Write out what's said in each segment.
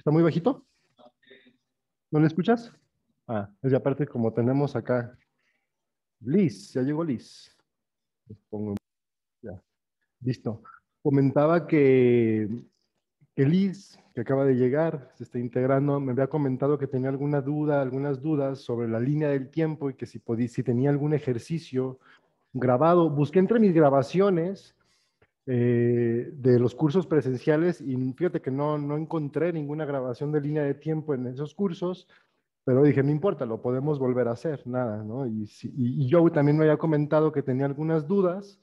¿Está muy bajito? ¿No le escuchas? Ah, es que aparte como tenemos acá Liz, ya llegó Liz. Pongo, ya, listo. Comentaba que Liz, que acaba de llegar, se está integrando, me había comentado que tenía alguna duda, algunas dudas sobre la línea del tiempo y que si podía, si tenía algún ejercicio grabado. Busqué entre mis grabaciones de los cursos presenciales y fíjate que no encontré ninguna grabación de línea de tiempo en esos cursos, pero dije, no importa, lo podemos volver a hacer, nada, ¿no? Y yo también me había comentado que tenía algunas dudas,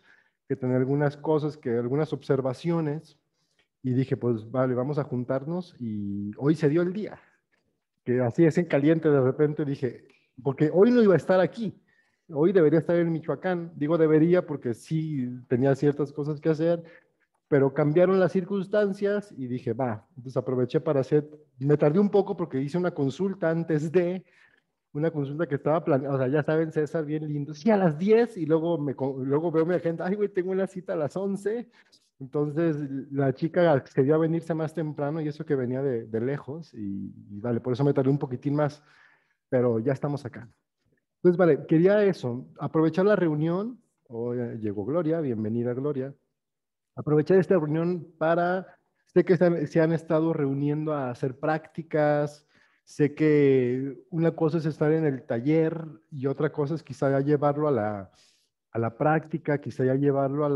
que tenía algunas cosas, que algunas observaciones, y dije, pues vale, vamos a juntarnos y hoy se dio el día, que así es en caliente de repente dije, porque hoy no iba a estar aquí, hoy debería estar en Michoacán, digo debería porque sí tenía ciertas cosas que hacer, pero cambiaron las circunstancias y dije, va, entonces aproveché para hacer, me tardé un poco porque hice una consulta antes de, una consulta que estaba planeada, o sea, ya saben, César, bien lindo, sí, a las 10 y luego, luego veo mi agenda, ay, güey, tengo una cita a las 11, entonces la chica accedió a venirse más temprano y eso que venía de lejos y vale, por eso me tardé un poquitín más, pero ya estamos acá. Entonces, vale, quería eso, aprovechar la reunión, hoy llegó Gloria, bienvenida Gloria, aprovechar esta reunión para, sé que se han estado reuniendo a hacer prácticas, sé que una cosa es estar en el taller y otra cosa es quizá ya llevarlo a la práctica, quizá ya llevarlo a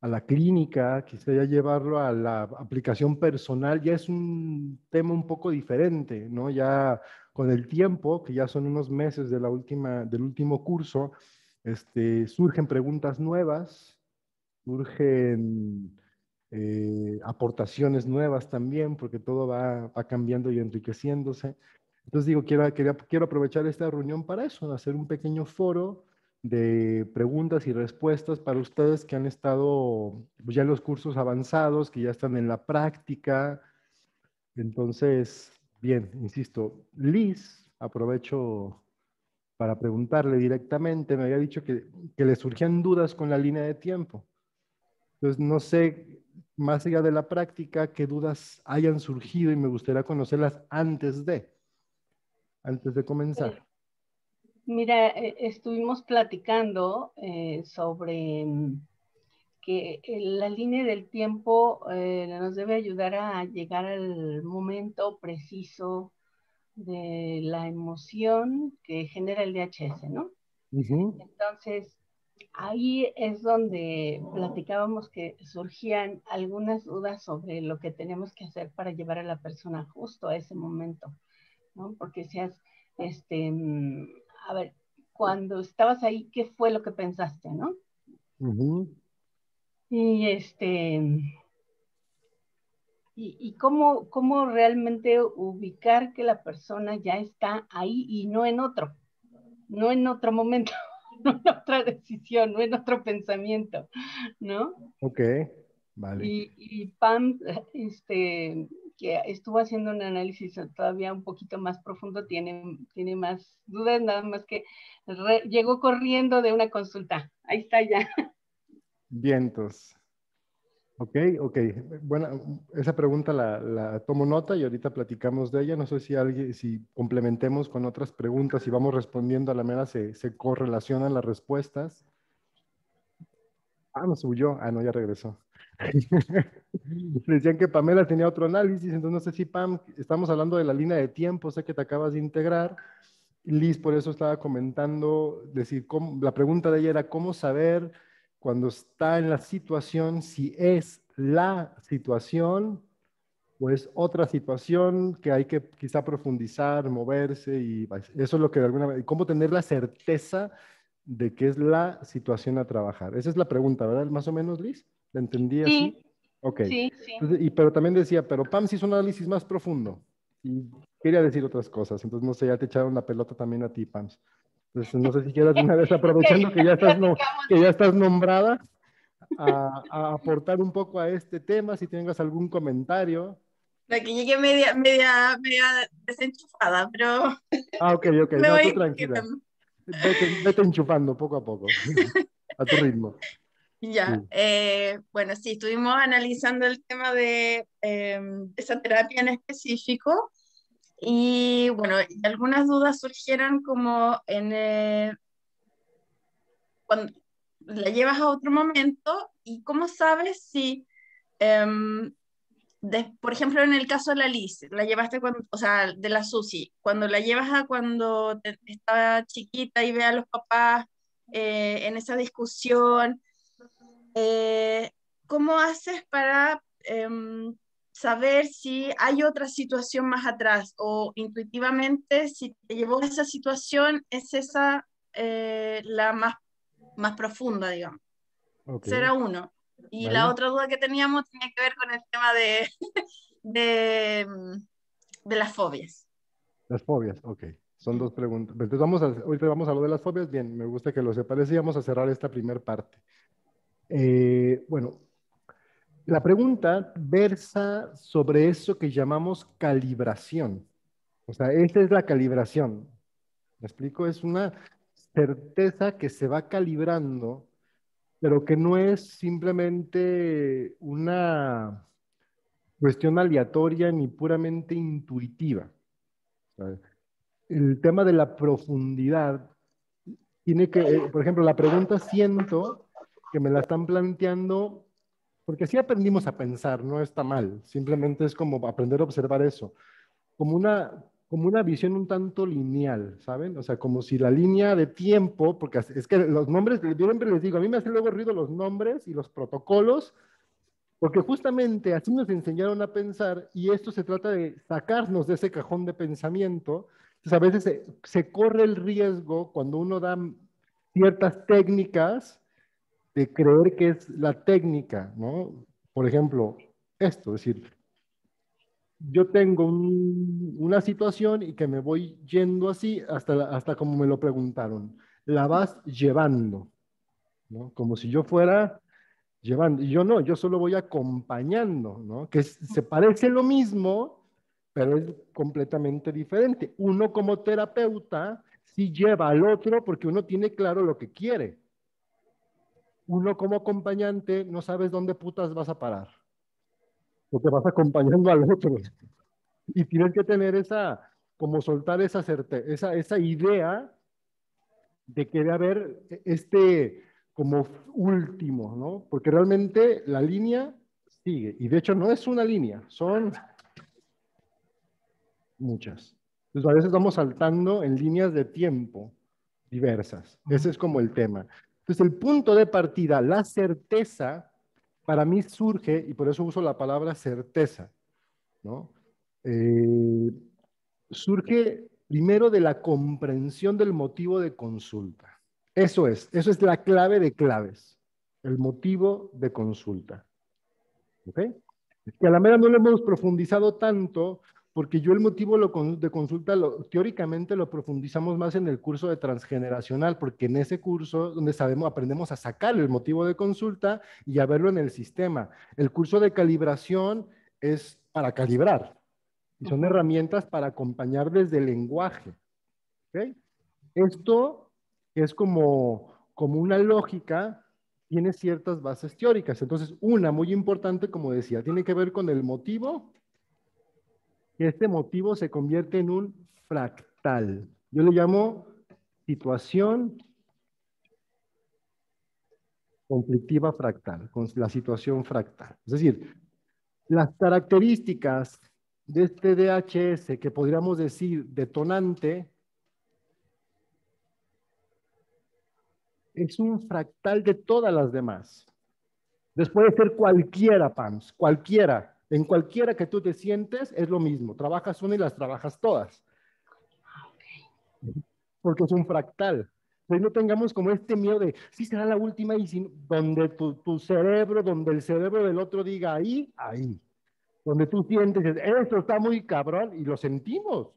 la clínica, quizá ya llevarlo a la aplicación personal, ya es un tema un poco diferente, ¿no? Ya con el tiempo, que ya son unos meses de la última, del último curso, surgen preguntas nuevas, surgen aportaciones nuevas también, porque todo va cambiando y enriqueciéndose. Entonces digo, quiero aprovechar esta reunión para eso, hacer un pequeño foro de preguntas y respuestas para ustedes que han estado pues, ya en los cursos avanzados, que ya están en la práctica. Entonces, bien, insisto, Liz, aprovecho para preguntarle directamente, me había dicho que le surgían dudas con la línea de tiempo. Entonces, no sé, más allá de la práctica, qué dudas hayan surgido y me gustaría conocerlas antes de comenzar. Mira, estuvimos platicando sobre que la línea del tiempo nos debe ayudar a llegar al momento preciso de la emoción que genera el DHS, ¿no? Ujú. Entonces, ahí es donde platicábamos que surgían algunas dudas sobre lo que tenemos que hacer para llevar a la persona justo a ese momento, ¿no? Porque seas, este, a ver, cuando estabas ahí, ¿qué fue lo que pensaste, no? Ujú. Y y cómo realmente ubicar que la persona ya está ahí y no en otro momento, no en otra decisión, no en otro pensamiento, ¿no? Ok, vale. Y Pam, que estuvo haciendo un análisis todavía un poquito más profundo, tiene más dudas, nada más que llegó corriendo de una consulta. Ahí está ya. Vientos. Ok, ok. Bueno, esa pregunta la tomo nota y ahorita platicamos de ella. No sé si alguien, si complementemos con otras preguntas y vamos respondiendo a la mera, se correlacionan las respuestas. Ah, no huyó. Ah, no, ya regresó. Decían que Pamela tenía otro análisis, entonces no sé si Pam, estamos hablando de la línea de tiempo, sé que te acabas de integrar. Liz, por eso estaba comentando, decir, la pregunta de ella era cómo saber cuando está en la situación si es la situación o es otra situación que hay que quizá profundizar, moverse y eso es lo que de alguna manera, cómo tener la certeza de que es la situación a trabajar. Esa es la pregunta, ¿verdad? Más o menos, Liz. ¿La entendí así? Sí, Ok. sí, sí. Entonces, pero también decía, pero Pam sí hizo un análisis más profundo y quería decir otras cosas. Entonces, no sé, ya te echaron la pelota también a ti, Pam. Entonces, no sé si quieras de una vez, Que aprovechando que ya ya estás, no, platicamos. que ya estás nombrada, a aportar un poco a este tema, si tengas algún comentario. La que llegué media desenchufada, pero Ah, ok, ok, me no, tú voy tranquila. quedando. Vete enchufando poco a poco, a tu ritmo. Ya, Sí. bueno, sí, estuvimos analizando el tema de esa terapia en específico y bueno, y algunas dudas surgieron como cuando la llevas a otro momento y cómo sabes si, em, por ejemplo, en el caso de la Liz, la llevaste cuando, o sea, de la Susi, cuando la llevas a cuando estaba chiquita y ve a los papás en esa discusión. Eh, ¿Cómo haces para saber si hay otra situación más atrás o intuitivamente si te llevó a esa situación es esa la más profunda, digamos? Ok, Será uno. Y la vale. otra duda que teníamos tenía que ver con el tema de, de las fobias. Las fobias, ok. Son dos preguntas. Entonces ahorita vamos a lo de las fobias. Bien, me gusta que lo separes y vamos a cerrar esta primera parte. Bueno, la pregunta versa sobre eso que llamamos calibración. O sea, esta es la calibración. ¿Me explico? Es una certeza que se va calibrando, pero que no es simplemente una cuestión aleatoria ni puramente intuitiva. O sea, el tema de la profundidad tiene que, por ejemplo, la pregunta siento que me la están planteando, porque así aprendimos a pensar, no está mal, simplemente es como aprender a observar eso, como una visión un tanto lineal, ¿saben? O sea, como si la línea de tiempo, porque es que los nombres, yo siempre les digo, a mí me hacen luego ruido los nombres y los protocolos, porque justamente así nos enseñaron a pensar y esto se trata de sacarnos de ese cajón de pensamiento. Entonces, a veces se corre el riesgo cuando uno da ciertas técnicas de creer que es la técnica, ¿no? Por ejemplo, esto, es decir, yo tengo una situación y que me voy yendo así hasta como me lo preguntaron. La vas llevando, ¿no? Como si yo fuera llevando. Y yo no, yo solo voy acompañando, ¿no? Se parece lo mismo, pero es completamente diferente. Uno como terapeuta sí lleva al otro porque uno tiene claro lo que quiere. Uno como acompañante no sabes dónde putas vas a parar, porque vas acompañando al otro. Y tienes que tener como soltar esa idea de que debe haber como último, ¿no? Porque realmente la línea sigue. Y de hecho no es una línea, son muchas. Entonces a veces vamos saltando en líneas de tiempo diversas. Ese es como el tema. Entonces el punto de partida, la certeza, para mí surge, y por eso uso la palabra certeza, ¿no? Eh, surge primero de la comprensión del motivo de consulta. Eso es la clave de claves, el motivo de consulta. ¿Ok? Que a la mera no lo hemos profundizado tanto, porque yo el motivo de consulta teóricamente lo profundizamos más en el curso de transgeneracional, porque en ese curso donde aprendemos a sacar el motivo de consulta y a verlo en el sistema. El curso de calibración es para calibrar, y son herramientas para acompañar desde el lenguaje. ¿Ok? Esto es como una lógica, tiene ciertas bases teóricas. Entonces, una muy importante, como decía, tiene que ver con el motivo, y este motivo se convierte en un fractal. Yo le llamo situación conflictiva fractal, con la situación fractal. Es decir, las características de este DHS que podríamos decir detonante es un fractal de todas las demás. Después de ser cualquiera, Pams, cualquiera. En cualquiera que tú te sientes es lo mismo. Trabajas una y las trabajas todas. Porque es un fractal. Pues no tengamos como este miedo de, sí será la última, y donde tu cerebro, donde el cerebro del otro diga ahí, ahí. Donde tú sientes, esto está muy cabrón, y lo sentimos.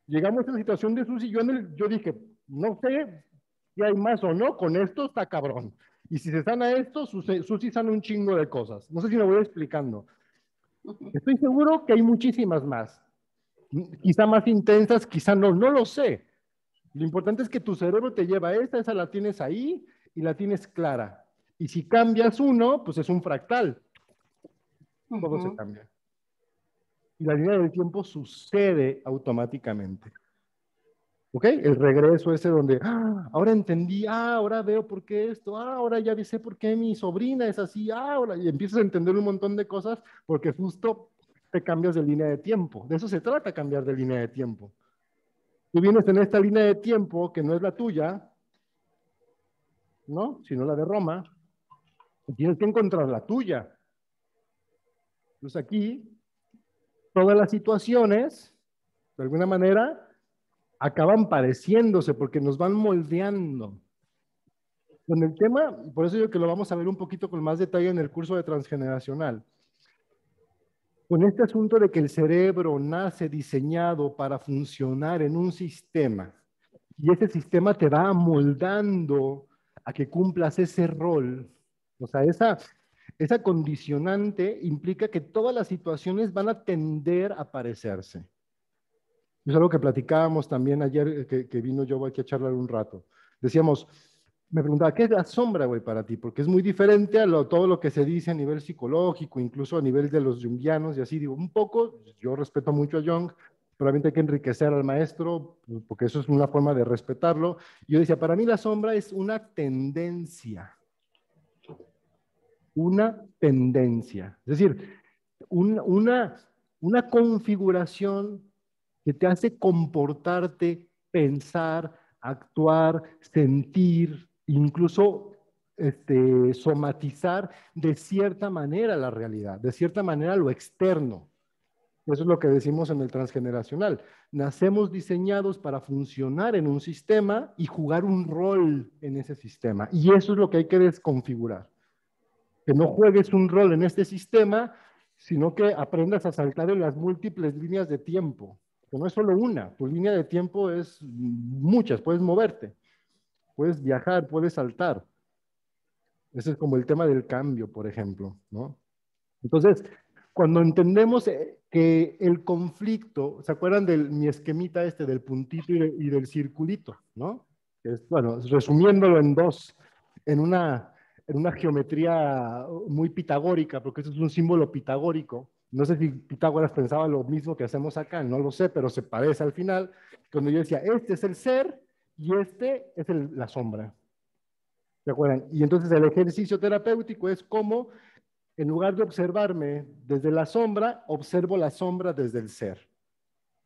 Llegamos a la situación de Susi, yo dije, no sé si hay más o no, con esto está cabrón. Y si se sana esto, Susi sana un chingo de cosas. No sé si me voy explicando. Estoy seguro que hay muchísimas más. Quizá más intensas, quizá no, no lo sé. Lo importante es que tu cerebro te lleva esa la tienes ahí y la tienes clara. Y si cambias uno, pues es un fractal. Todo se cambia. Y la línea del tiempo sucede automáticamente. ¿Ok? El regreso ese donde, ahora entendí, ahora veo por qué esto, ahora ya sé por qué mi sobrina es así, ahora, y empiezas a entender un montón de cosas porque justo te cambias de línea de tiempo. De eso se trata, cambiar de línea de tiempo. Tú vienes en esta línea de tiempo que no es la tuya, ¿no? Sino la de Roma, y tienes que encontrar la tuya. Entonces aquí, todas las situaciones, de alguna manera, acaban pareciéndose porque nos van moldeando. Con el tema, por eso yo que lo vamos a ver un poquito con más detalle en el curso de transgeneracional. Con este asunto de que el cerebro nace diseñado para funcionar en un sistema y ese sistema te va amoldando a que cumplas ese rol. O sea, esa condicionante implica que todas las situaciones van a tender a parecerse. Es algo que platicábamos también ayer, que vino yo aquí a charlar un rato. Decíamos, me preguntaba, ¿qué es la sombra, güey, para ti? Porque es muy diferente a todo lo que se dice a nivel psicológico, incluso a nivel de los junguianos y así. Digo, un poco, yo respeto mucho a Jung, probablemente hay que enriquecer al maestro, porque eso es una forma de respetarlo. Y yo decía, para mí la sombra es una tendencia. Una tendencia. Es decir, una configuración que te hace comportarte, pensar, actuar, sentir, incluso somatizar de cierta manera la realidad, de cierta manera lo externo. Eso es lo que decimos en el transgeneracional. Nacemos diseñados para funcionar en un sistema y jugar un rol en ese sistema. Y eso es lo que hay que desconfigurar. Que no juegues un rol en este sistema, sino que aprendas a saltar en las múltiples líneas de tiempo. Que no es solo una, tu línea de tiempo es muchas, puedes moverte, puedes viajar, puedes saltar. Ese es como el tema del cambio, por ejemplo, ¿no? Entonces, cuando entendemos que el conflicto, ¿se acuerdan de mi esquemita del puntito y del circulito, ¿no? Que es, bueno, resumiéndolo en dos, en una geometría muy pitagórica, porque eso es un símbolo pitagórico. No sé si Pitágoras pensaba lo mismo que hacemos acá, no lo sé, pero se parece al final, cuando yo decía, este es el ser y este es la sombra. ¿Se acuerdan? Y entonces el ejercicio terapéutico es como, en lugar de observarme desde la sombra, observo la sombra desde el ser.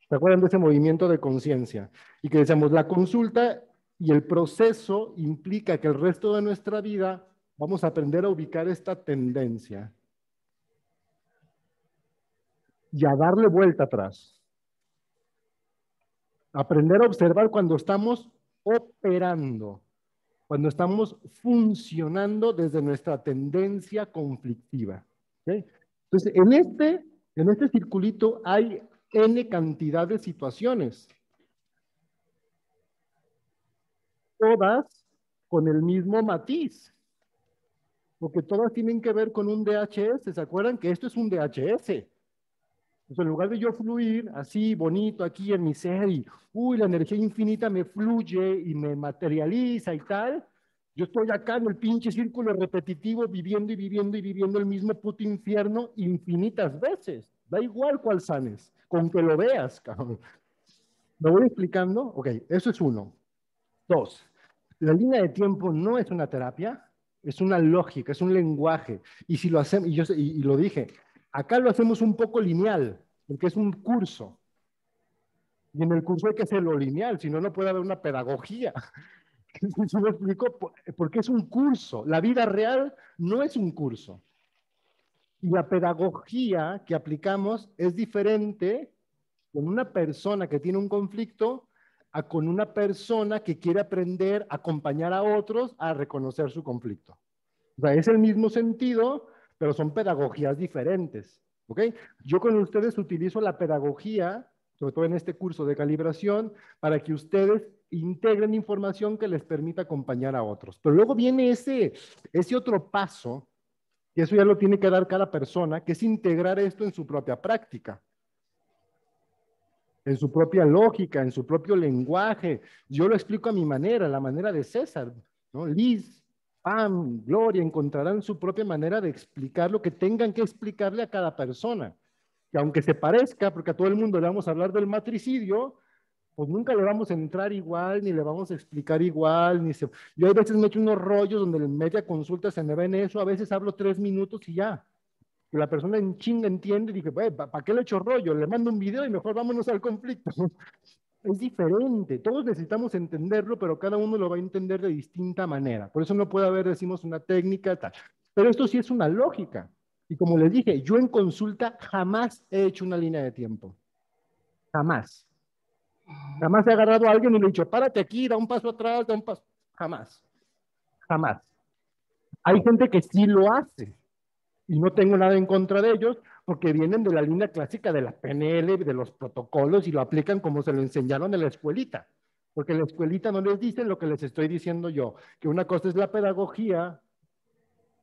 ¿Se acuerdan de ese movimiento de conciencia? Y que decíamos, la consulta y el proceso implica que el resto de nuestra vida vamos a aprender a ubicar esta tendencia y a darle vuelta atrás. Aprender a observar cuando estamos operando, cuando estamos funcionando desde nuestra tendencia conflictiva. ¿Okay? Entonces, en este circulito hay N cantidad de situaciones, todas con el mismo matiz, porque todas tienen que ver con un DHS. ¿Se acuerdan que esto es un DHS? Entonces, en lugar de yo fluir así, bonito, aquí en mi ser, y la energía infinita me fluye y me materializa y tal, yo estoy acá en el pinche círculo repetitivo, viviendo y viviendo y viviendo el mismo puto infierno infinitas veces. Da igual cuál sanes, con que lo veas, cabrón. ¿Me voy explicando? Ok, eso es uno. Dos, la línea de tiempo no es una terapia, es una lógica, es un lenguaje. Y si lo hacemos, y lo dije, acá lo hacemos un poco lineal, porque es un curso. Y en el curso hay que hacerlo lineal, si no, no puede haber una pedagogía. ¿Sí me explico? Porque es un curso. La vida real no es un curso. Y la pedagogía que aplicamos es diferente con una persona que tiene un conflicto a con una persona que quiere aprender a acompañar a otros a reconocer su conflicto. O sea, es el mismo sentido, pero son pedagogías diferentes. ¿Ok? Yo con ustedes utilizo la pedagogía, sobre todo en este curso de calibración, para que ustedes integren información que les permita acompañar a otros. Pero luego viene ese otro paso, que eso ya lo tiene que dar cada persona, que es integrar esto en su propia práctica, en su propia lógica, en su propio lenguaje. Yo lo explico a mi manera, la manera de César, ¿no? Liz, Pam, Gloria, encontrarán su propia manera de explicar lo que tengan que explicarle a cada persona. Que aunque se parezca, porque a todo el mundo le vamos a hablar del matricidio, pues nunca le vamos a entrar igual, ni le vamos a explicar igual, Yo a veces me echo unos rollos donde en media consulta se me ve en eso, a veces hablo 3 minutos y ya. Y la persona en chinga entiende y dije, ¿para qué le echo rollo? Le mando un video y mejor vámonos al conflicto. Es diferente, todos necesitamos entenderlo, pero cada uno lo va a entender de distinta manera. Por eso no puede haber, decimos, una técnica tal. Pero esto sí es una lógica. Y como les dije, yo en consulta jamás he hecho una línea de tiempo. Jamás. Jamás he agarrado a alguien y le he dicho, párate aquí, da un paso atrás, da un paso. Jamás. Jamás. Hay gente que sí lo hace. Y no tengo nada en contra de ellos, porque vienen de la línea clásica de la PNL, de los protocolos, y lo aplican como se lo enseñaron en la escuelita. Porque en la escuelita no les dicen lo que les estoy diciendo yo, que una cosa es la pedagogía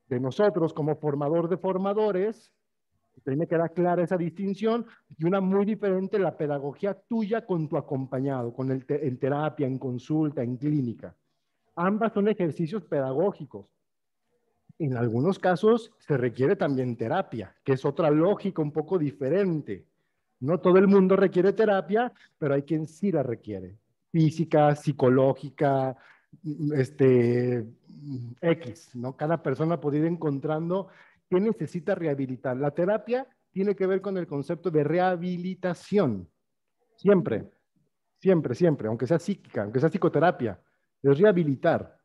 de nosotros como formador de formadores, y me queda clara esa distinción, y una muy diferente la pedagogía tuya con tu acompañado, en terapia, en consulta, en clínica. Ambas son ejercicios pedagógicos. En algunos casos se requiere también terapia, que es otra lógica un poco diferente. No todo el mundo requiere terapia, pero hay quien sí la requiere. Física, psicológica, X, ¿no? Cada persona puede ir encontrando qué necesita rehabilitar. La terapia tiene que ver con el concepto de rehabilitación. Siempre, siempre, siempre, aunque sea psíquica, aunque sea psicoterapia, es rehabilitar.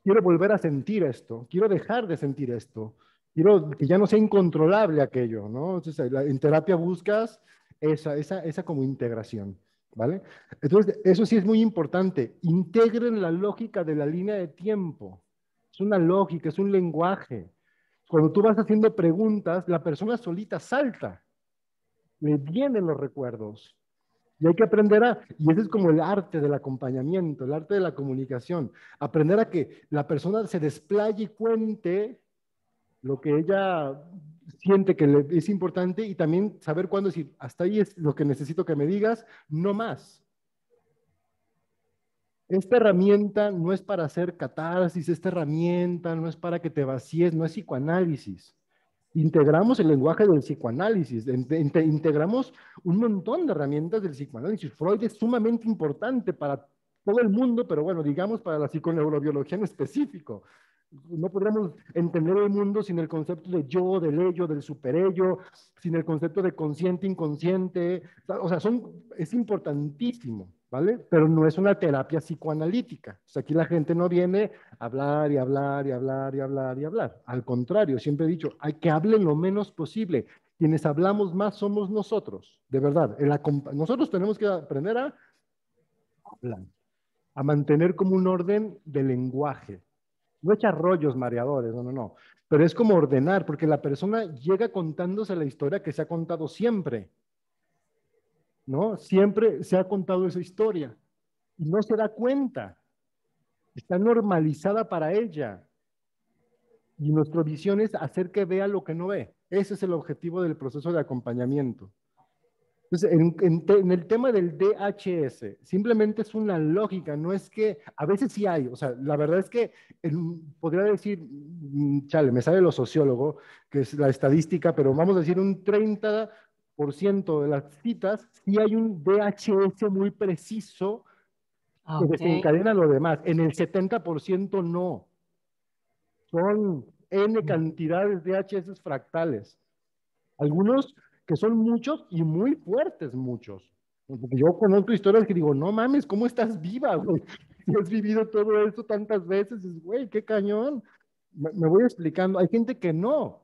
Quiero volver a sentir esto, quiero dejar de sentir esto, quiero que ya no sea incontrolable aquello, ¿no? Entonces, en terapia buscas esa como integración, ¿vale? Entonces, eso sí es muy importante, integren la lógica de la línea de tiempo. Es una lógica, es un lenguaje. Cuando tú vas haciendo preguntas, la persona solita salta, le vienen los recuerdos. Y hay que aprender y ese es como el arte del acompañamiento, el arte de la comunicación, aprender a que la persona se desplaye y cuente lo que ella siente que es importante y también saber cuándo decir, hasta ahí es lo que necesito que me digas, no más. Esta herramienta no es para hacer catarsis, esta herramienta no es para que te vacíes, no es psicoanálisis. Integramos el lenguaje del psicoanálisis, integramos un montón de herramientas del psicoanálisis. Freud es sumamente importante para todo el mundo, pero bueno, digamos para la psiconeurobiología en específico. No podremos entender el mundo sin el concepto de yo, del ello, del superello, sin el concepto de consciente, inconsciente. O sea, es importantísimo, ¿vale? Pero no es una terapia psicoanalítica. O sea, aquí la gente no viene a hablar y hablar y hablar y hablar y hablar. Al contrario, siempre he dicho, hay que hablen lo menos posible. Quienes hablamos más somos nosotros, de verdad. Nosotros tenemos que aprender a hablar, a mantener como un orden de lenguaje. No echar rollos mareadores, no, no, no. Pero es como ordenar, porque la persona llega contándose la historia que se ha contado siempre, ¿no? Siempre se ha contado esa historia y no se da cuenta. Está normalizada para ella. Y nuestra visión es hacer que vea lo que no ve. Ese es el objetivo del proceso de acompañamiento. Entonces, en el tema del DHS, simplemente es una lógica, no es que, a veces sí hay, o sea, la verdad es que podría decir, chale, me sale lo sociólogo, que es la estadística, pero vamos a decir un 30% de las citas, sí hay un DHS muy preciso que desencadena lo demás. En el 70% no. Son N cantidades de DHS fractales. Algunos que son muchos y muy fuertes muchos. Porque yo conozco historias que digo, no mames, ¿cómo estás viva, güey? Si has vivido todo esto tantas veces, güey, qué cañón. Me voy explicando. Hay gente que no.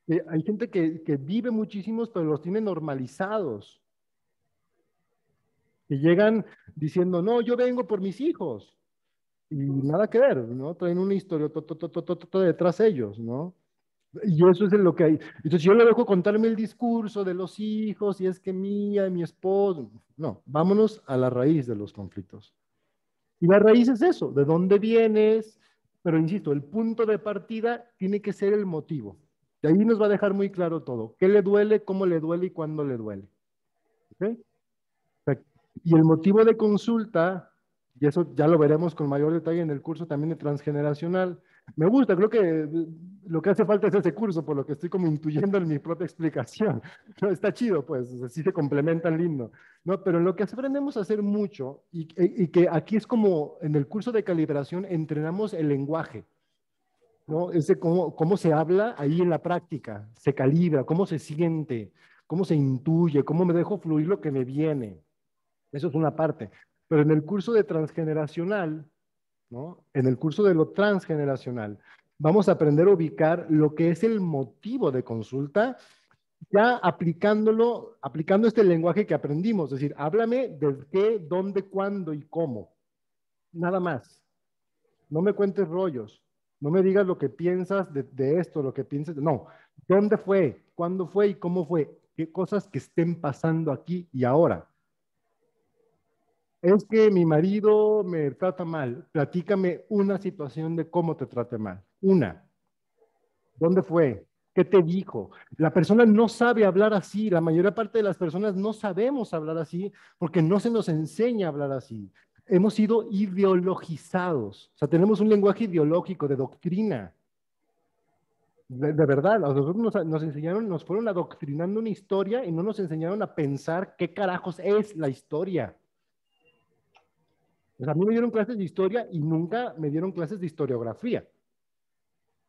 Hay gente que vive muchísimos, pero los tiene normalizados. Que llegan diciendo, no, yo vengo por mis hijos. Y nada que ver, ¿no? Traen una historia detrás de ellos, ¿no? Y eso es lo que hay. Entonces yo le dejo contarme el discurso de los hijos, y es que mía, mi esposo. No, vámonos a la raíz de los conflictos. Y la raíz es eso, de dónde vienes, pero insisto, el punto de partida tiene que ser el motivo. De ahí nos va a dejar muy claro todo. ¿Qué le duele, cómo le duele y cuándo le duele? ¿Okay? Y el motivo de consulta Y eso ya lo veremos con mayor detalle en el curso también de transgeneracional. Me gusta, creo que lo que hace falta es ese curso, por lo que estoy como intuyendo en mi propia explicación. No, está chido, pues, así se complementan lindo. No, pero lo que aprendemos a hacer mucho, y que aquí es como en el curso de calibración entrenamos el lenguaje, ¿no? Es de cómo se habla ahí en la práctica, se calibra, cómo se siente, cómo se intuye, cómo me dejo fluir lo que me viene. Eso es una parte. Pero en el curso de transgeneracional, ¿no? En el curso de lo transgeneracional, vamos a aprender a ubicar lo que es el motivo de consulta, ya aplicando este lenguaje que aprendimos. Es decir, háblame de qué, dónde, cuándo y cómo. Nada más. No me cuentes rollos. No me digas lo que piensas de esto, lo que piensas. No. ¿Dónde fue? ¿Cuándo fue? ¿Y cómo fue? ¿Qué cosas que estén pasando aquí y ahora? Es que mi marido me trata mal. Platícame una situación de cómo te trate mal. Una. ¿Dónde fue? ¿Qué te dijo? La persona no sabe hablar así. La mayor parte de las personas no sabemos hablar así porque no se nos enseña a hablar así. Hemos sido ideologizados. O sea, tenemos un lenguaje ideológico de doctrina. De verdad, a nosotros nos enseñaron, nos fueron adoctrinando una historia y no nos enseñaron a pensar qué carajos es la historia. Pues a mí me dieron clases de historia y nunca me dieron clases de historiografía.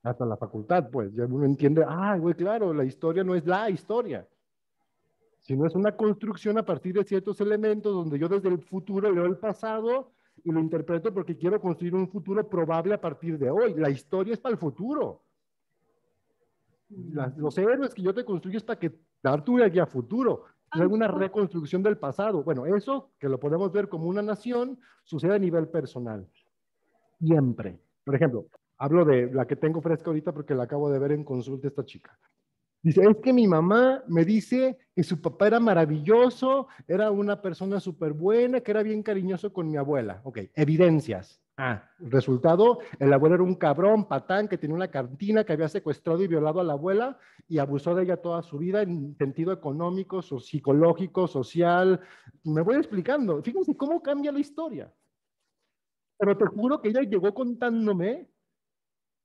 Hasta la facultad, pues, ya uno entiende, güey, claro, la historia no es la historia, sino es una construcción a partir de ciertos elementos donde yo desde el futuro leo el pasado y lo interpreto porque quiero construir un futuro probable a partir de hoy. La historia es para el futuro. Los héroes que yo te construyo es para que dar tu guía a futuro. Es alguna reconstrucción del pasado. Bueno, eso que lo podemos ver como una nación sucede a nivel personal. Siempre. Por ejemplo, hablo de la que tengo fresca ahorita porque la acabo de ver en consulta esta chica. Dice, es que mi mamá me dice que su papá era maravilloso, era una persona súper buena, que era bien cariñoso con mi abuela. Ok, evidencias. Resultado, el abuelo era un cabrón, patán, que tenía una cantina, que había secuestrado y violado a la abuela y abusó de ella toda su vida en sentido económico, psicológico, social. Me voy explicando. Fíjense cómo cambia la historia. Pero te juro que ella llegó contándome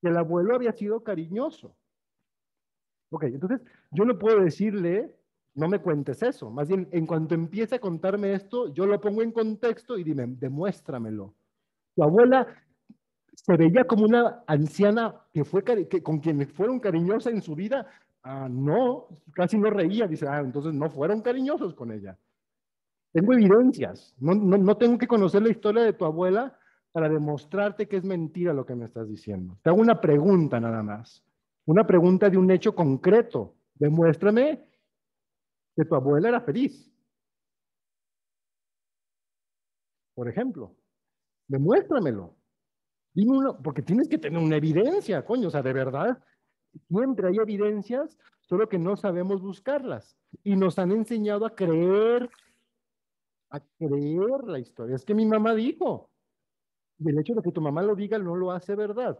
que el abuelo había sido cariñoso. Ok, entonces yo no puedo decirle, no me cuentes eso. Más bien, en cuanto empiece a contarme esto, yo lo pongo en contexto y dime, demuéstramelo. Tu abuela se veía como una anciana con quien fueron cariñosas en su vida. No, casi no reía. Dice, entonces no fueron cariñosos con ella. Tengo evidencias. No tengo que conocer la historia de tu abuela para demostrarte que es mentira lo que me estás diciendo. Te hago una pregunta nada más. Una pregunta de un hecho concreto. Demuéstrame que tu abuela era feliz. Por ejemplo. Demuéstramelo. Dime uno, porque tienes que tener una evidencia, coño. O sea, de verdad, siempre hay evidencias, solo que no sabemos buscarlas. Y nos han enseñado a creer la historia. Es que mi mamá dijo. Y el hecho de que tu mamá lo diga no lo hace verdad.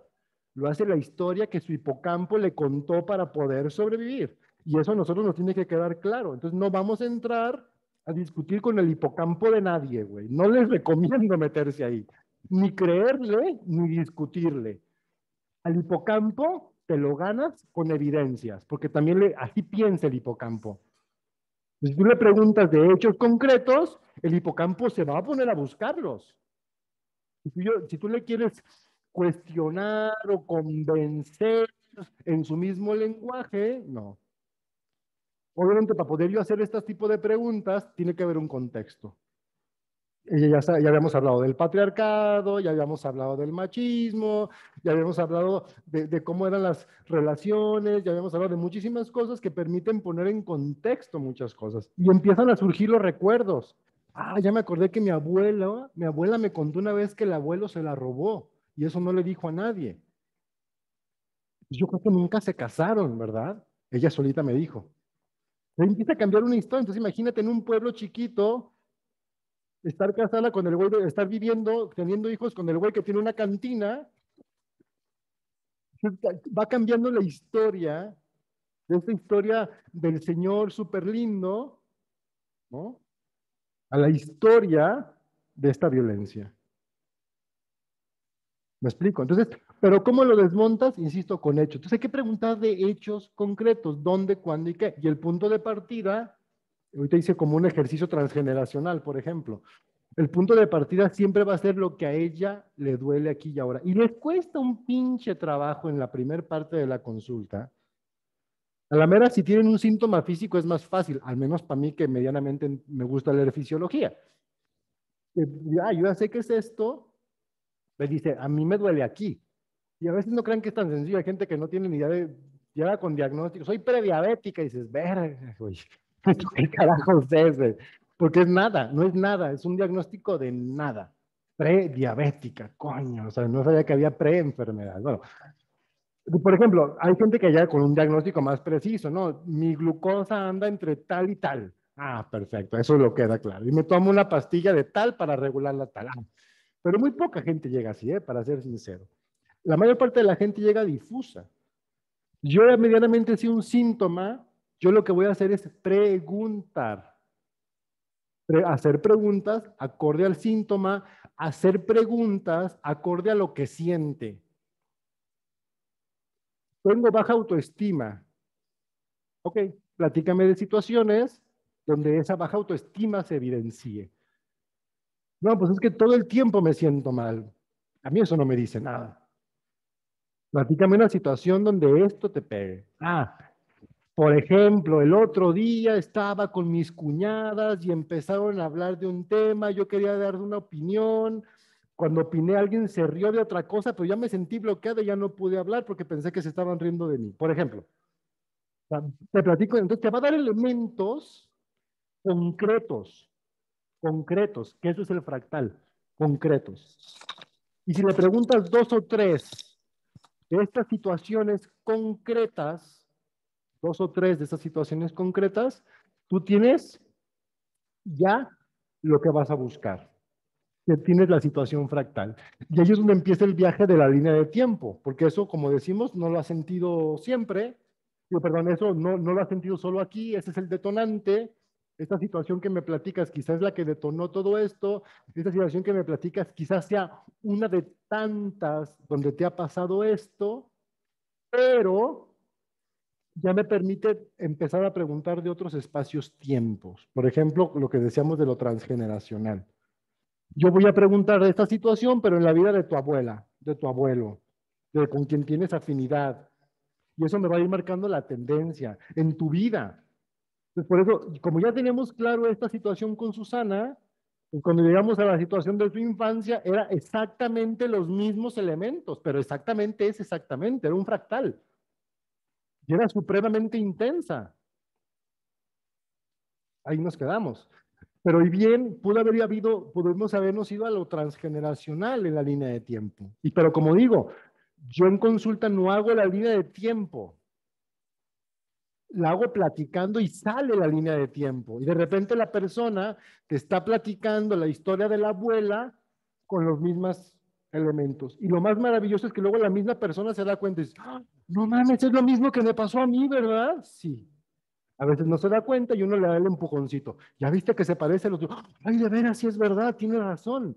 Lo hace la historia que su hipocampo le contó para poder sobrevivir. Y eso a nosotros nos tiene que quedar claro. Entonces no vamos a entrar a discutir con el hipocampo de nadie, güey. No les recomiendo meterse ahí. Ni creerle, ni discutirle. Al hipocampo te lo ganas con evidencias, porque también así piensa el hipocampo. Si tú le preguntas de hechos concretos, el hipocampo se va a poner a buscarlos. Si tú le quieres cuestionar o convencer en su mismo lenguaje, no. Obviamente, para poder yo hacer este tipo de preguntas, tiene que haber un contexto. Ya habíamos hablado del patriarcado, ya habíamos hablado del machismo, ya habíamos hablado de cómo eran las relaciones, ya habíamos hablado de muchísimas cosas que permiten poner en contexto muchas cosas. Y empiezan a surgir los recuerdos. Ya me acordé que mi abuela me contó una vez que el abuelo se la robó y eso no le dijo a nadie. Yo creo que nunca se casaron, ¿verdad? Ella solita me dijo. Empieza a cambiar una historia. Entonces imagínate en un pueblo chiquito, estar casada con el güey, estar viviendo, teniendo hijos con el güey que tiene una cantina. Va cambiando la historia, de esta historia del señor súper lindo, ¿no? A la historia de esta violencia. ¿Me explico? Entonces, pero ¿cómo lo desmontas? Insisto, con hechos. Entonces hay que preguntar de hechos concretos, dónde, cuándo y qué. Y el punto de partida, ahorita hice como un ejercicio transgeneracional, por ejemplo. El punto de partida siempre va a ser lo que a ella le duele aquí y ahora. Y les cuesta un pinche trabajo en la primer parte de la consulta. A la mera, si tienen un síntoma físico es más fácil, al menos para mí que medianamente me gusta leer fisiología. Yo ya sé qué es esto, me dice, a mí me duele aquí. Y a veces no crean que es tan sencillo. Hay gente que no tiene ni idea de, llega con diagnóstico, soy prediabética, y dices, verga, güey, ¿qué carajos es, güey? Porque es nada, no es nada, es un diagnóstico de nada. Prediabética, coño, o sea, no sabía que había preenfermedad. Bueno, por ejemplo, hay gente que llega con un diagnóstico más preciso, ¿no? Mi glucosa anda entre tal y tal. Ah, perfecto, eso lo queda claro. Y me tomo una pastilla de tal para regular la tal. Ah, pero muy poca gente llega así, para ser sincero. La mayor parte de la gente llega difusa. Yo medianamente si un síntoma, yo lo que voy a hacer es preguntar, hacer preguntas acorde al síntoma, hacer preguntas acorde a lo que siente. Tengo baja autoestima. Ok, platícame de situaciones donde esa baja autoestima se evidencie. No, pues es que todo el tiempo me siento mal. A mí eso no me dice nada. Platícame una situación donde esto te pegue. Ah, por ejemplo, el otro día estaba con mis cuñadas y empezaron a hablar de un tema, yo quería dar una opinión. Cuando opiné, alguien se rió de otra cosa, pero ya me sentí bloqueada y ya no pude hablar porque pensé que se estaban riendo de mí. Por ejemplo, te platico, entonces te va a dar elementos concretos, concretos, que eso es el fractal, concretos. Y si le preguntas dos o tres de estas situaciones concretas, dos o tres de esas situaciones concretas, tú tienes ya lo que vas a buscar. Ya tienes la situación fractal. Y ahí es donde empieza el viaje de la línea de tiempo, porque eso, como decimos, no lo has sentido siempre. Perdón, eso no lo has sentido solo aquí, ese es el detonante. Esta situación que me platicas quizás es la que detonó todo esto. Esta situación que me platicas quizás sea una de tantas donde te ha pasado esto, pero ya me permite empezar a preguntar de otros espacios-tiempos. Por ejemplo, lo que decíamos de lo transgeneracional. Yo voy a preguntar de esta situación, pero en la vida de tu abuela, de tu abuelo, de con quien tienes afinidad. Y eso me va a ir marcando la tendencia en tu vida. Entonces, por eso, como ya tenemos claro esta situación con Susana, pues cuando llegamos a la situación de su infancia, era exactamente los mismos elementos, pero exactamente, era un fractal. Y era supremamente intensa. Ahí nos quedamos. Pero y bien, pudimos habernos ido a lo transgeneracional en la línea de tiempo. Pero como digo, yo en consulta no hago la línea de tiempo, la hago platicando y sale la línea de tiempo. Y de repente la persona te está platicando la historia de la abuela con los mismos elementos. Y lo más maravilloso es que luego la misma persona se da cuenta y dice, ¡ah! No mames, es lo mismo que me pasó a mí, ¿verdad? Sí. A veces no se da cuenta y uno le da el empujoncito. ¿Ya viste que se parece a los dos? Ay, de veras, sí es verdad, tiene razón.